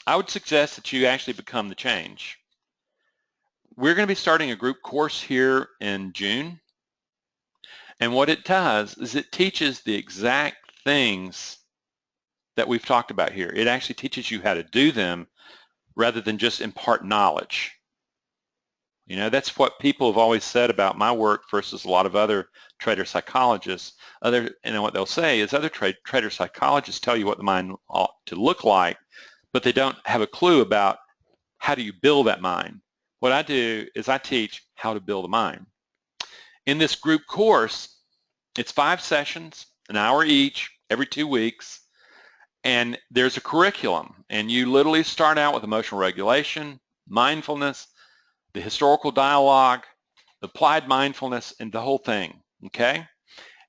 I would suggest that you actually become the change. We're going to be starting a group course here in June. And what it does is it teaches the exact things that we've talked about here. It actually teaches you how to do them rather than just impart knowledge. You know, that's what people have always said about my work versus a lot of other trader psychologists. And what they'll say is other trader psychologists tell you what the mind ought to look like, but they don't have a clue about how do you build that mind. What I do is I teach how to build a mind. In this group course, it's 5 sessions, an hour each, every 2 weeks, and there's a curriculum, and you literally start out with emotional regulation, mindfulness, the historical dialogue, applied mindfulness, and the whole thing, okay?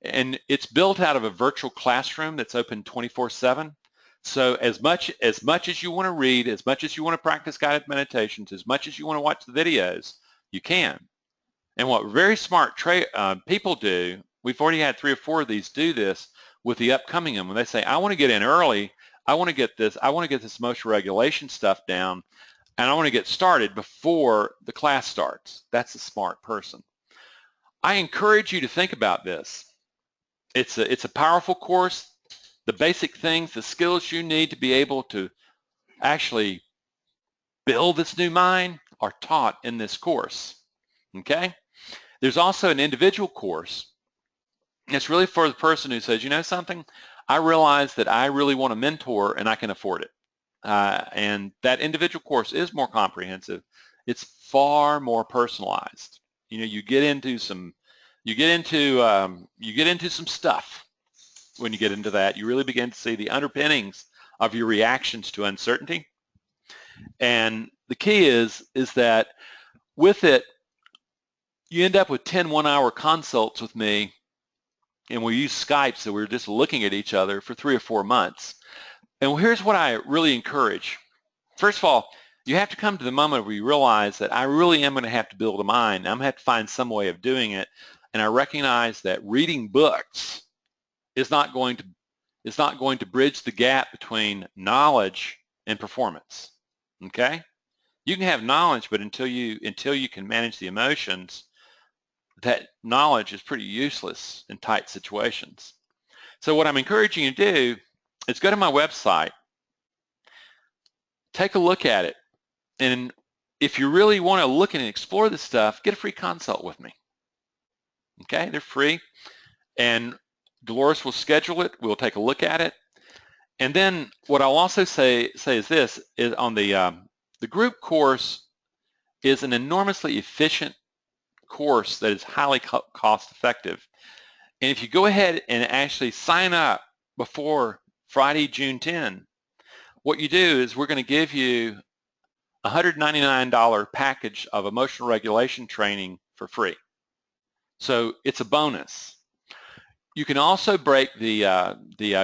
And it's built out of a virtual classroom that's open 24/7. So as much as you want to read, as much as you want to practice guided meditations, as much as you want to watch the videos, you can. And what very smart people do, we've already had 3 or 4 of these do this with the upcoming one. When they say, I want to get in early, I want to get this emotional regulation stuff down, and I want to get started before the class starts. That's a smart person. I encourage you to think about this. It's a powerful course. The basic things, the skills you need to be able to actually build this new mind are taught in this course, okay? There's also an individual course. It's really for the person who says, you know something, I realize that I really want a mentor and I can afford it. And that individual course is more comprehensive. It's far more personalized. You know, you get into some stuff. When you get into that, you really begin to see the underpinnings of your reactions to uncertainty. And the key is that with it, you end up with 10 one-hour consults with me, and we use Skype, so we're just looking at each other for 3 or 4 months. And here's what I really encourage. First of all, you have to come to the moment where you realize that I really am going to have to build a mind. I'm going to have to find some way of doing it. And I recognize that reading books is not going to bridge the gap between knowledge and performance. Okay? You can have knowledge, but until you can manage the emotions, that knowledge is pretty useless in tight situations. So what I'm encouraging you to do is go to my website, take a look at it, and if you really want to look and explore this stuff, get a free consult with me. Okay? They're free, and Dolores will schedule it. We'll take a look at it, And then what I'll also say is this, is on the group course is an enormously efficient course that is highly cost effective. And if you go ahead and actually sign up before Friday, June 10, what you do is we're going to give you a $199 package of emotional regulation training for free. So it's a bonus. You can also break the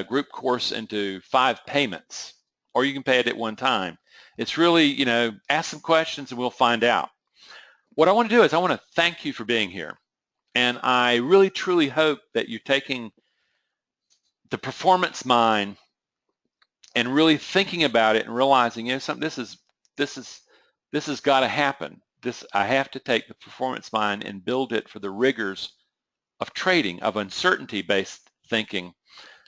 group course into 5 payments, or you can pay it at one time. It's really, ask some questions and we'll find out. What I want to do is I want to thank you for being here. And I really, truly hope that you're taking the performance mind and really thinking about it and realizing, something, this has got to happen. I have to take the performance mind and build it for the rigors of trading, of uncertainty-based thinking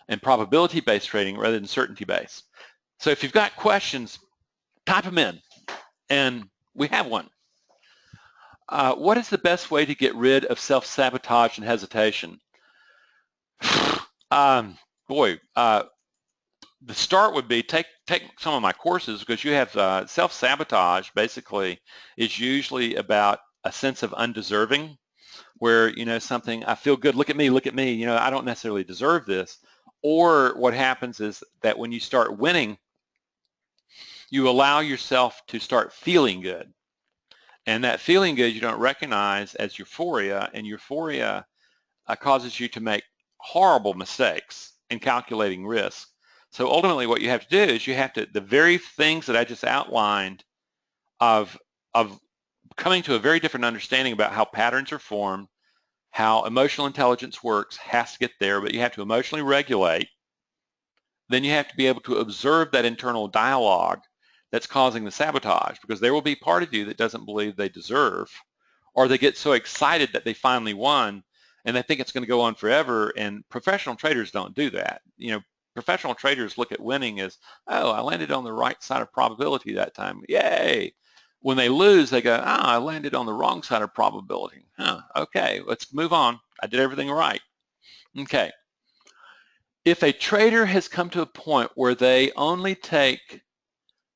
and probability-based trading rather than certainty-based. So if you've got questions, type them in, and we have one. What is the best way to get rid of self-sabotage and hesitation? The start would be take some of my courses, because you have self-sabotage basically is usually about a sense of undeserving, where something, I feel good, look at me, I don't necessarily deserve this. Or what happens is that when you start winning, you allow yourself to start feeling good, and that feeling good you don't recognize as euphoria, and euphoria causes you to make horrible mistakes in calculating risk. So ultimately what you have to do is you have to, the very things that I just outlined of coming to a very different understanding about how patterns are formed, how emotional intelligence works, has to get there, but you have to emotionally regulate. Then you have to be able to observe that internal dialogue that's causing the sabotage, because there will be part of you that doesn't believe they deserve, or they get so excited that they finally won and they think it's going to go on forever. And professional traders don't do that. Professional traders look at winning as, oh, I landed on the right side of probability that time. Yay. When they lose, they go, I landed on the wrong side of probability. Okay, let's move on. I did everything right. Okay. If a trader has come to a point where they only take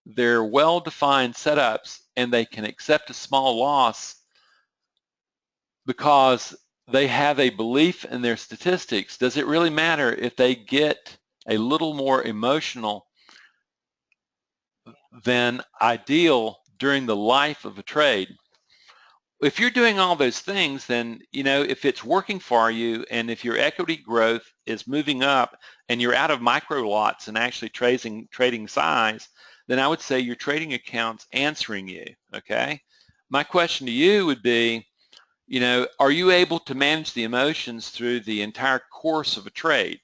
their well-defined setups and they can accept a small loss because they have a belief in their statistics, does it really matter if they get a little more emotional than ideal during the life of a trade? If you're doing all those things, then if it's working for you, and if your equity growth is moving up and you're out of micro lots and actually trading size, then I would say your trading account's answering you. Okay, my question to you would be, are you able to manage the emotions through the entire course of a trade?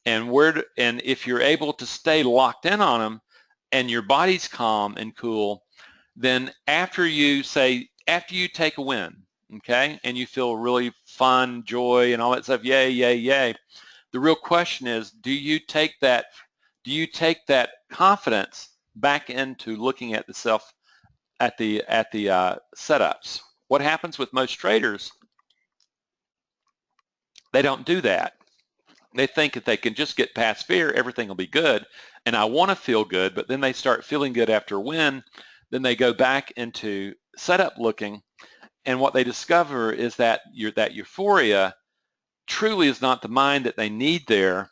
And if you're able to stay locked in on them and your body's calm and cool, then after you take a win, okay, and you feel really fun, joy, and all that stuff, yay, yay, yay, the real question is, do you take that confidence back into looking at the setups? What happens with most traders? They don't do that. They think if they can just get past fear, everything will be good. And I want to feel good, but then they start feeling good after a win. Then they go back into setup looking, and what they discover is that that euphoria truly is not the mind that they need there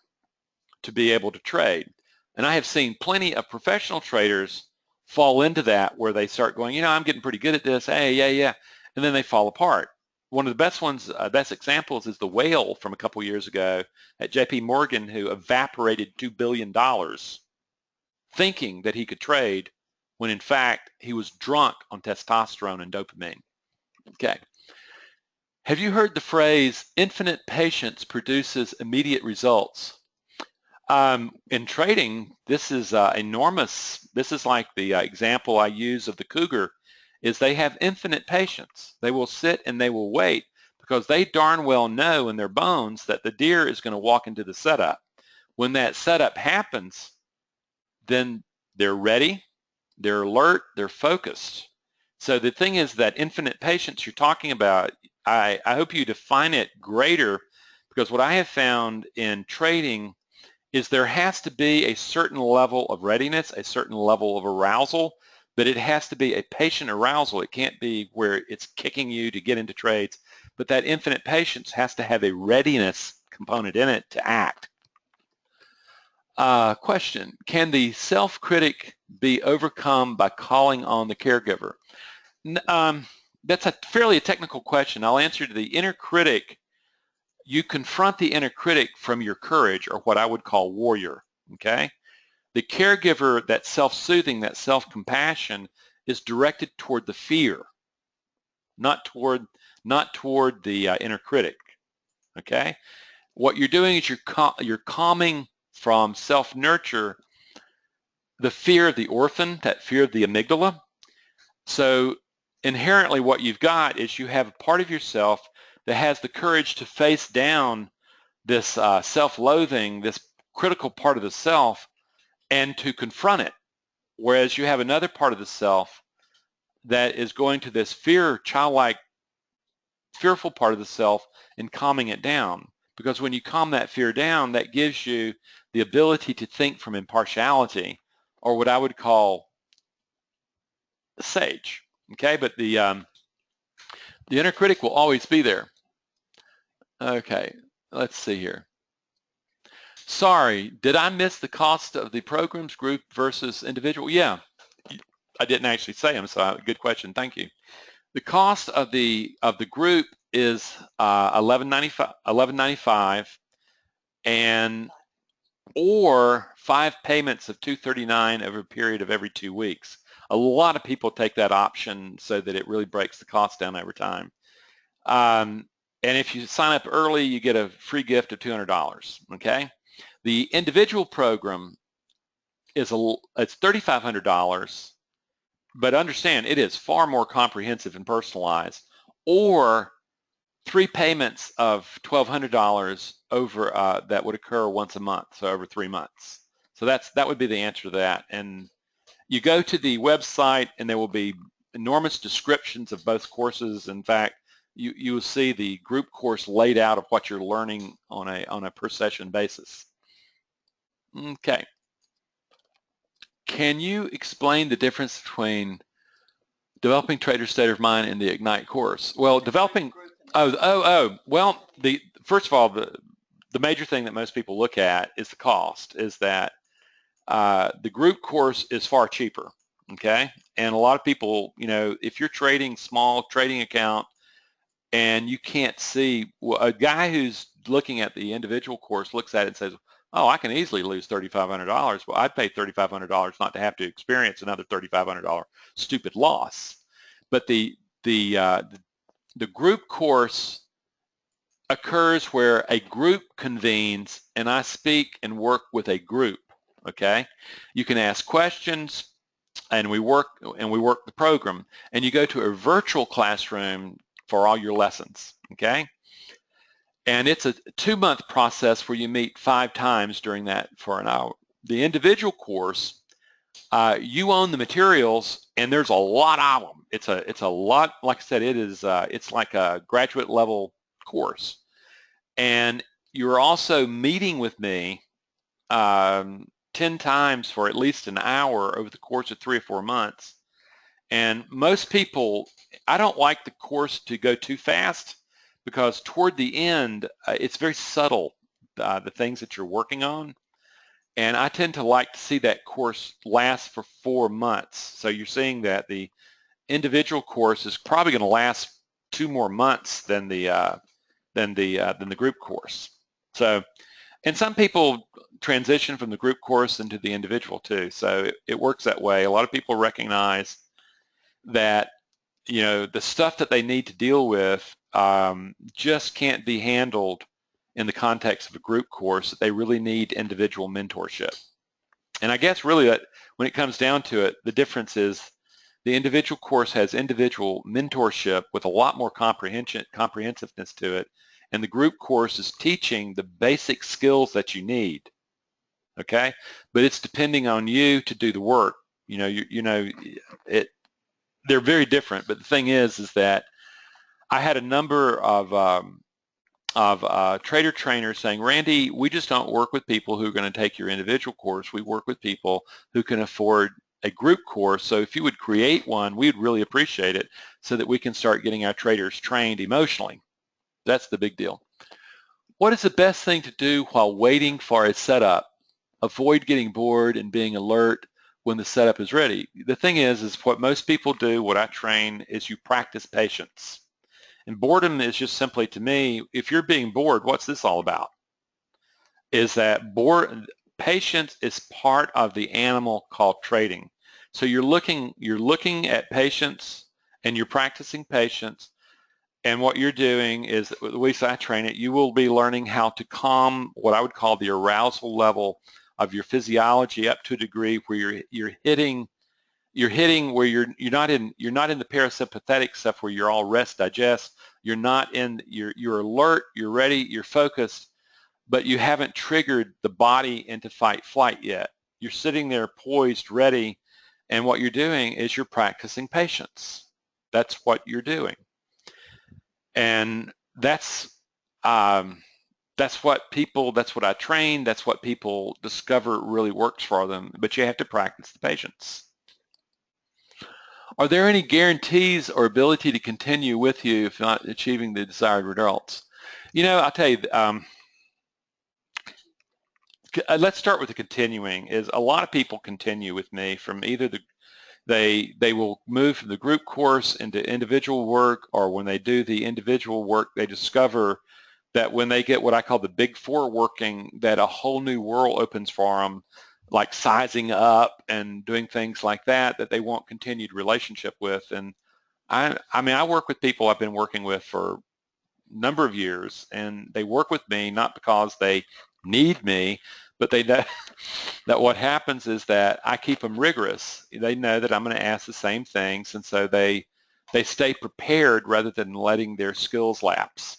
to be able to trade. And I have seen plenty of professional traders fall into that, where they start going, I'm getting pretty good at this, hey, yeah, and then they fall apart. One of the best examples is the whale from a couple years ago at JP Morgan, who evaporated $2 billion thinking that he could trade, when in fact he was drunk on testosterone and dopamine. Okay. Have you heard the phrase, infinite patience produces immediate results? In trading, this is enormous. This is like the example I use of the cougar, is they have infinite patience. They will sit and they will wait, because they darn well know in their bones that the deer is going to walk into the setup. When that setup happens, then they're ready, they're alert, they're focused. So the thing is, that infinite patience you're talking about, I hope you define it greater, because what I have found in trading is there has to be a certain level of readiness, a certain level of arousal, but it has to be a patient arousal. It can't be where it's kicking you to get into trades, but that infinite patience has to have a readiness component in it to act. Question, can the self-critic be overcome by calling on the caregiver? That's a fairly technical question. I'll answer to the inner critic. You confront the inner critic from your courage, or what I would call warrior, okay? The caregiver, that self-soothing, that self-compassion is directed toward the fear, not toward the inner critic, okay? What you're doing is you're calming from self-nurture the fear of the orphan, that fear of the amygdala. So inherently what you've got is you have a part of yourself that has the courage to face down this self-loathing, this critical part of the self, and to confront it. Whereas you have another part of the self that is going to this childlike, fearful part of the self and calming it down. Because when you calm that fear down, that gives you the ability to think from impartiality, or what I would call sage. Okay, but the inner critic will always be there. Okay, let's see here. Sorry, did I miss the cost of the programs, group versus individual? Yeah, I didn't actually say them, so good question. Thank you. The cost of the group is $11.95, and or 5 payments of $239 over a period of every 2 weeks. A lot of people take that option so that it really breaks the cost down over time. And if you sign up early, you get a free gift of $200. Okay. The individual program it's $3,500, but understand it is far more comprehensive and personalized. Or 3 payments of $1,200 over that would occur once a month, so over 3 months. So that would be the answer to that. And you go to the website, and there will be enormous descriptions of both courses. In fact, you will see the group course laid out of what you're learning on a per session basis. Okay. Can you explain the difference between developing trader state of mind and the Ignite course? Well, developing. Well, first of all, the major thing that most people look at is the cost. Is that the group course is far cheaper. Okay, and a lot of people, if you're trading small trading account and you can't see, well, a guy who's looking at the individual course looks at it and says, oh, I can easily lose $3,500. Well, I'd pay $3,500 not to have to experience another $3,500 stupid loss. But the group course occurs where a group convenes and I speak and work with a group. Okay, you can ask questions and we work the program, and you go to a virtual classroom for all your lessons. Okay, and it's a 2-month process where you meet 5 times during that for an hour. The individual course, you own the materials, and there's a lot of them. It's a lot. Like I said, it's like a graduate level course, and you're also meeting with me 10 times for at least an hour over the course of 3 or 4 months. And most people, I don't like the course to go too fast, because toward the end, it's very subtle, the things that you're working on. And I tend to like to see that course last for 4 months. So you're seeing that the individual course is probably going to last 2 more months than the group course. So, and some people transition from the group course into the individual too. So it works that way. A lot of people recognize that the stuff that they need to deal with just can't be handled in the context of a group course, that they really need individual mentorship. And I guess really that when it comes down to it, the difference is the individual course has individual mentorship with a lot more comprehensiveness to it, and the group course is teaching the basic skills that you need. Okay, but it's depending on you to do the work. They're very different. But the thing is that I had a number of trader trainers saying, Randy, we just don't work with people who are going to take your individual course. We work with people who can afford a group course. So if you would create one, we'd really appreciate it so that we can start getting our traders trained emotionally. That's the big deal. What is the best thing to do while waiting for a setup? Avoid getting bored and being alert when the setup is ready. The thing is what most people do, what I train, is you practice patience. And boredom is just simply, to me, if you're being bored, what's this all about? Is that patience is part of the animal called trading. So you're looking at patience and you're practicing patience, and what you're doing is, the way I train it, you will be learning how to calm what I would call the arousal level of your physiology up to a degree where you're hitting where you're not in the parasympathetic stuff where you're all rest digest. You're alert, you're ready, you're focused, but you haven't triggered the body into fight flight yet. You're sitting there poised, ready, and what you're doing is you're practicing patience. That's what you're doing, and that's what I train. That's what people discover really works for them. But you have to practice the patience. Are there any guarantees or ability to continue with you if not achieving the desired results? I'll tell you. Let's start with the continuing. Is a lot of people continue with me from either they will move from the group course into individual work, or when they do the individual work, they discover that when they get what I call the big four working, that a whole new world opens for them, like sizing up and doing things like that they want continued relationship with. And I work with people I've been working with for a number of years, and they work with me not because they need me, but they know that what happens is that I keep them rigorous. They know that I'm going to ask the same things, and so they stay prepared rather than letting their skills lapse.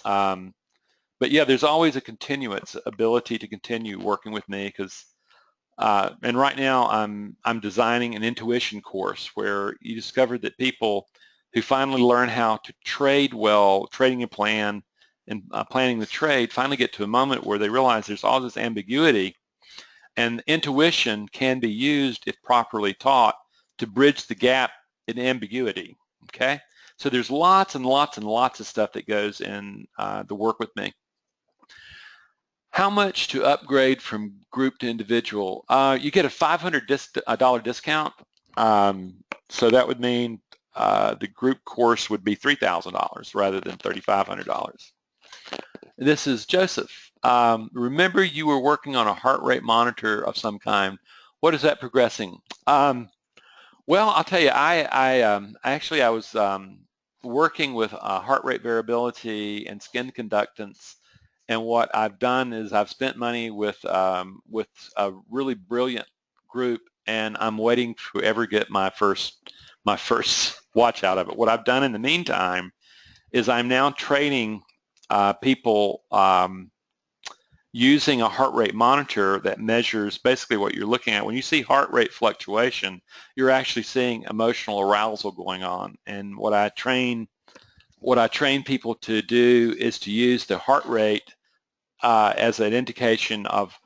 But yeah, there's always a continuance ability to continue working with me, because and right now I'm designing an intuition course where you discover that people who finally learn how to trade well, trading a plan and planning the trade, finally get to a moment where they realize there's all this ambiguity, and intuition can be used, if properly taught, to bridge the gap in ambiguity. Okay, so there's lots and lots and lots of stuff that goes in the work with me. How much to upgrade from group to individual? You get a $500 discount. So that would mean the group course would be $3,000 rather than $3,500. This is Joseph. Remember you were working on a heart rate monitor of some kind. What is that progressing? Well, I'll tell you, I was working with heart rate variability and skin conductance. And what I've done is I've spent money with a really brilliant group, and I'm waiting to ever get my first watch out of it. What I've done in the meantime is I'm now training people using a heart rate monitor that measures basically what you're looking at. When you see heart rate fluctuation, you're actually seeing emotional arousal going on. And what I train people to do is to use the heart rate as an indication of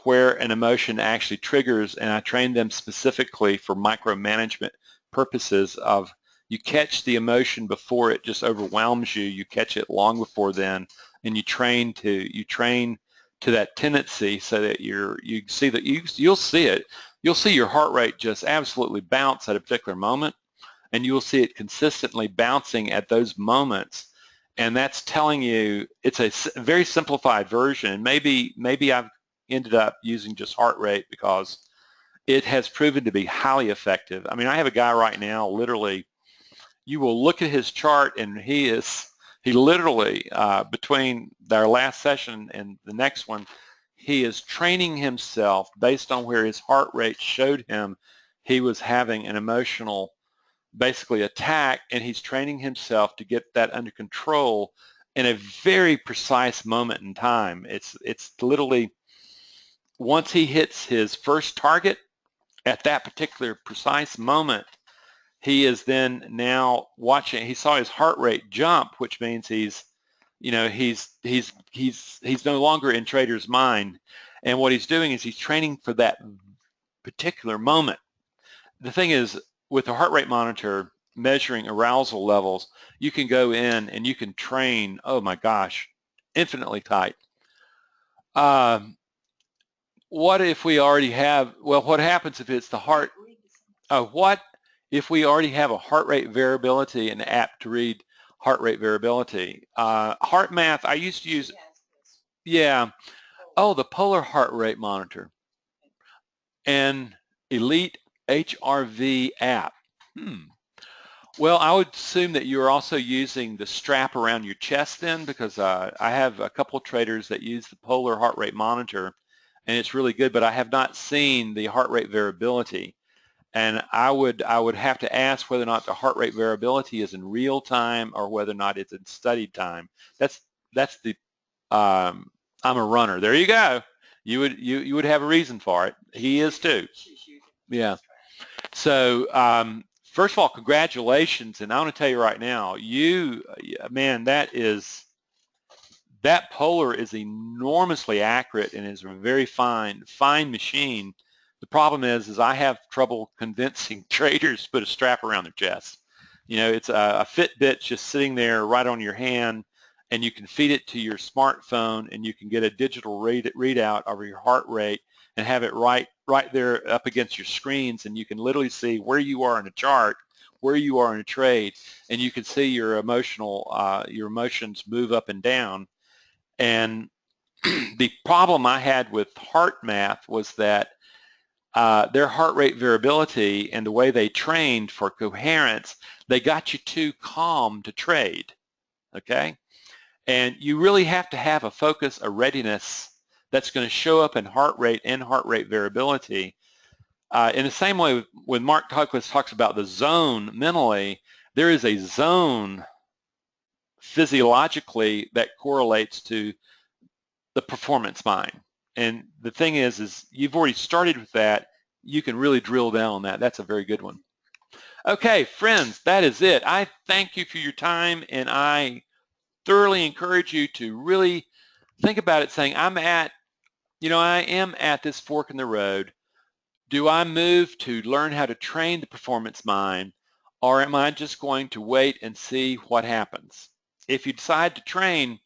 where an emotion actually triggers, and I train them specifically for micromanagement purposes of, you catch the emotion before it just overwhelms you. You catch it long before then, and you train to that tendency so that you'll see it. You'll see your heart rate just absolutely bounce at a particular moment, and you'll see it consistently bouncing at those moments. And that's telling you, it's a very simplified version. Maybe I've ended up using just heart rate because it has proven to be highly effective. I mean, I have a guy right now, literally, you will look at his chart, and he literally, between our last session and the next one, he is training himself based on where his heart rate showed him he was having an emotional, basically, attack, and he's training himself to get that under control in a very precise moment in time. It's literally, once he hits his first target at that particular precise moment, he is then now watching. He saw his heart rate jump, which means he's you know, he's no longer in trader's mind, and what he's doing is he's training for that particular moment. The thing is, with a heart rate monitor measuring arousal levels, you can go in and you can train, oh my gosh, infinitely tight. What if we already have, well, what happens if it's the heart, what if we already have a heart rate variability, an app to read heart rate variability? Heart math, I used to use, yeah, oh, the polar heart rate monitor and elite HRV app. Well, I would assume that you're also using the strap around your chest then, because I have a couple of traders that use the polar heart rate monitor, and it's really good, but I have not seen the heart rate variability. And I would have to ask whether or not the heart rate variability is in real time or whether or not it's in studied time. That's the I'm a runner. There you go. You would have a reason for it. He is too. Yeah. So first of all, congratulations, and I want to tell you right now, man, that polar is enormously accurate and is a very fine machine. The problem is I have trouble convincing traders to put a strap around their chest. You know, it's a Fitbit just sitting there right on your hand, and you can feed it to your smartphone, and you can get a digital readout of your heart rate and have it right there up against your screens, and you can literally see where you are in a chart, where you are in a trade, and you can see your emotions move up and down. And the problem I had with heart math was that their heart rate variability and the way they trained for coherence, they got you too calm to trade, okay? And you really have to have a focus, a readiness that's going to show up in heart rate and heart rate variability. In the same way when Mark Douglas talks about the zone mentally, there is a zone physiologically that correlates to the performance mind. And the thing is you've already started with that. You can really drill down on that. That's a very good one. Okay, friends, that is it. I thank you for your time, and I thoroughly encourage you to really think about it, saying, I am at this fork in the road. Do I move to learn how to train the performance mind, or am I just going to wait and see what happens? If you decide to train,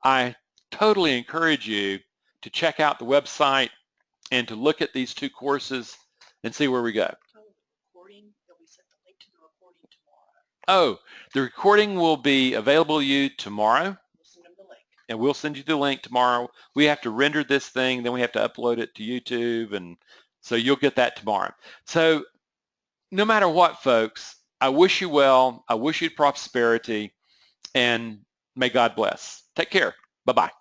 I totally encourage you to check out the website and to look at these two courses and see where we go. Oh, the recording will be available to you tomorrow. And we'll send you the link tomorrow. We have to render this thing, then we have to upload it to YouTube, and so you'll get that tomorrow. So no matter what, folks, I wish you well. I wish you prosperity, and may God bless. Take care. Bye-bye.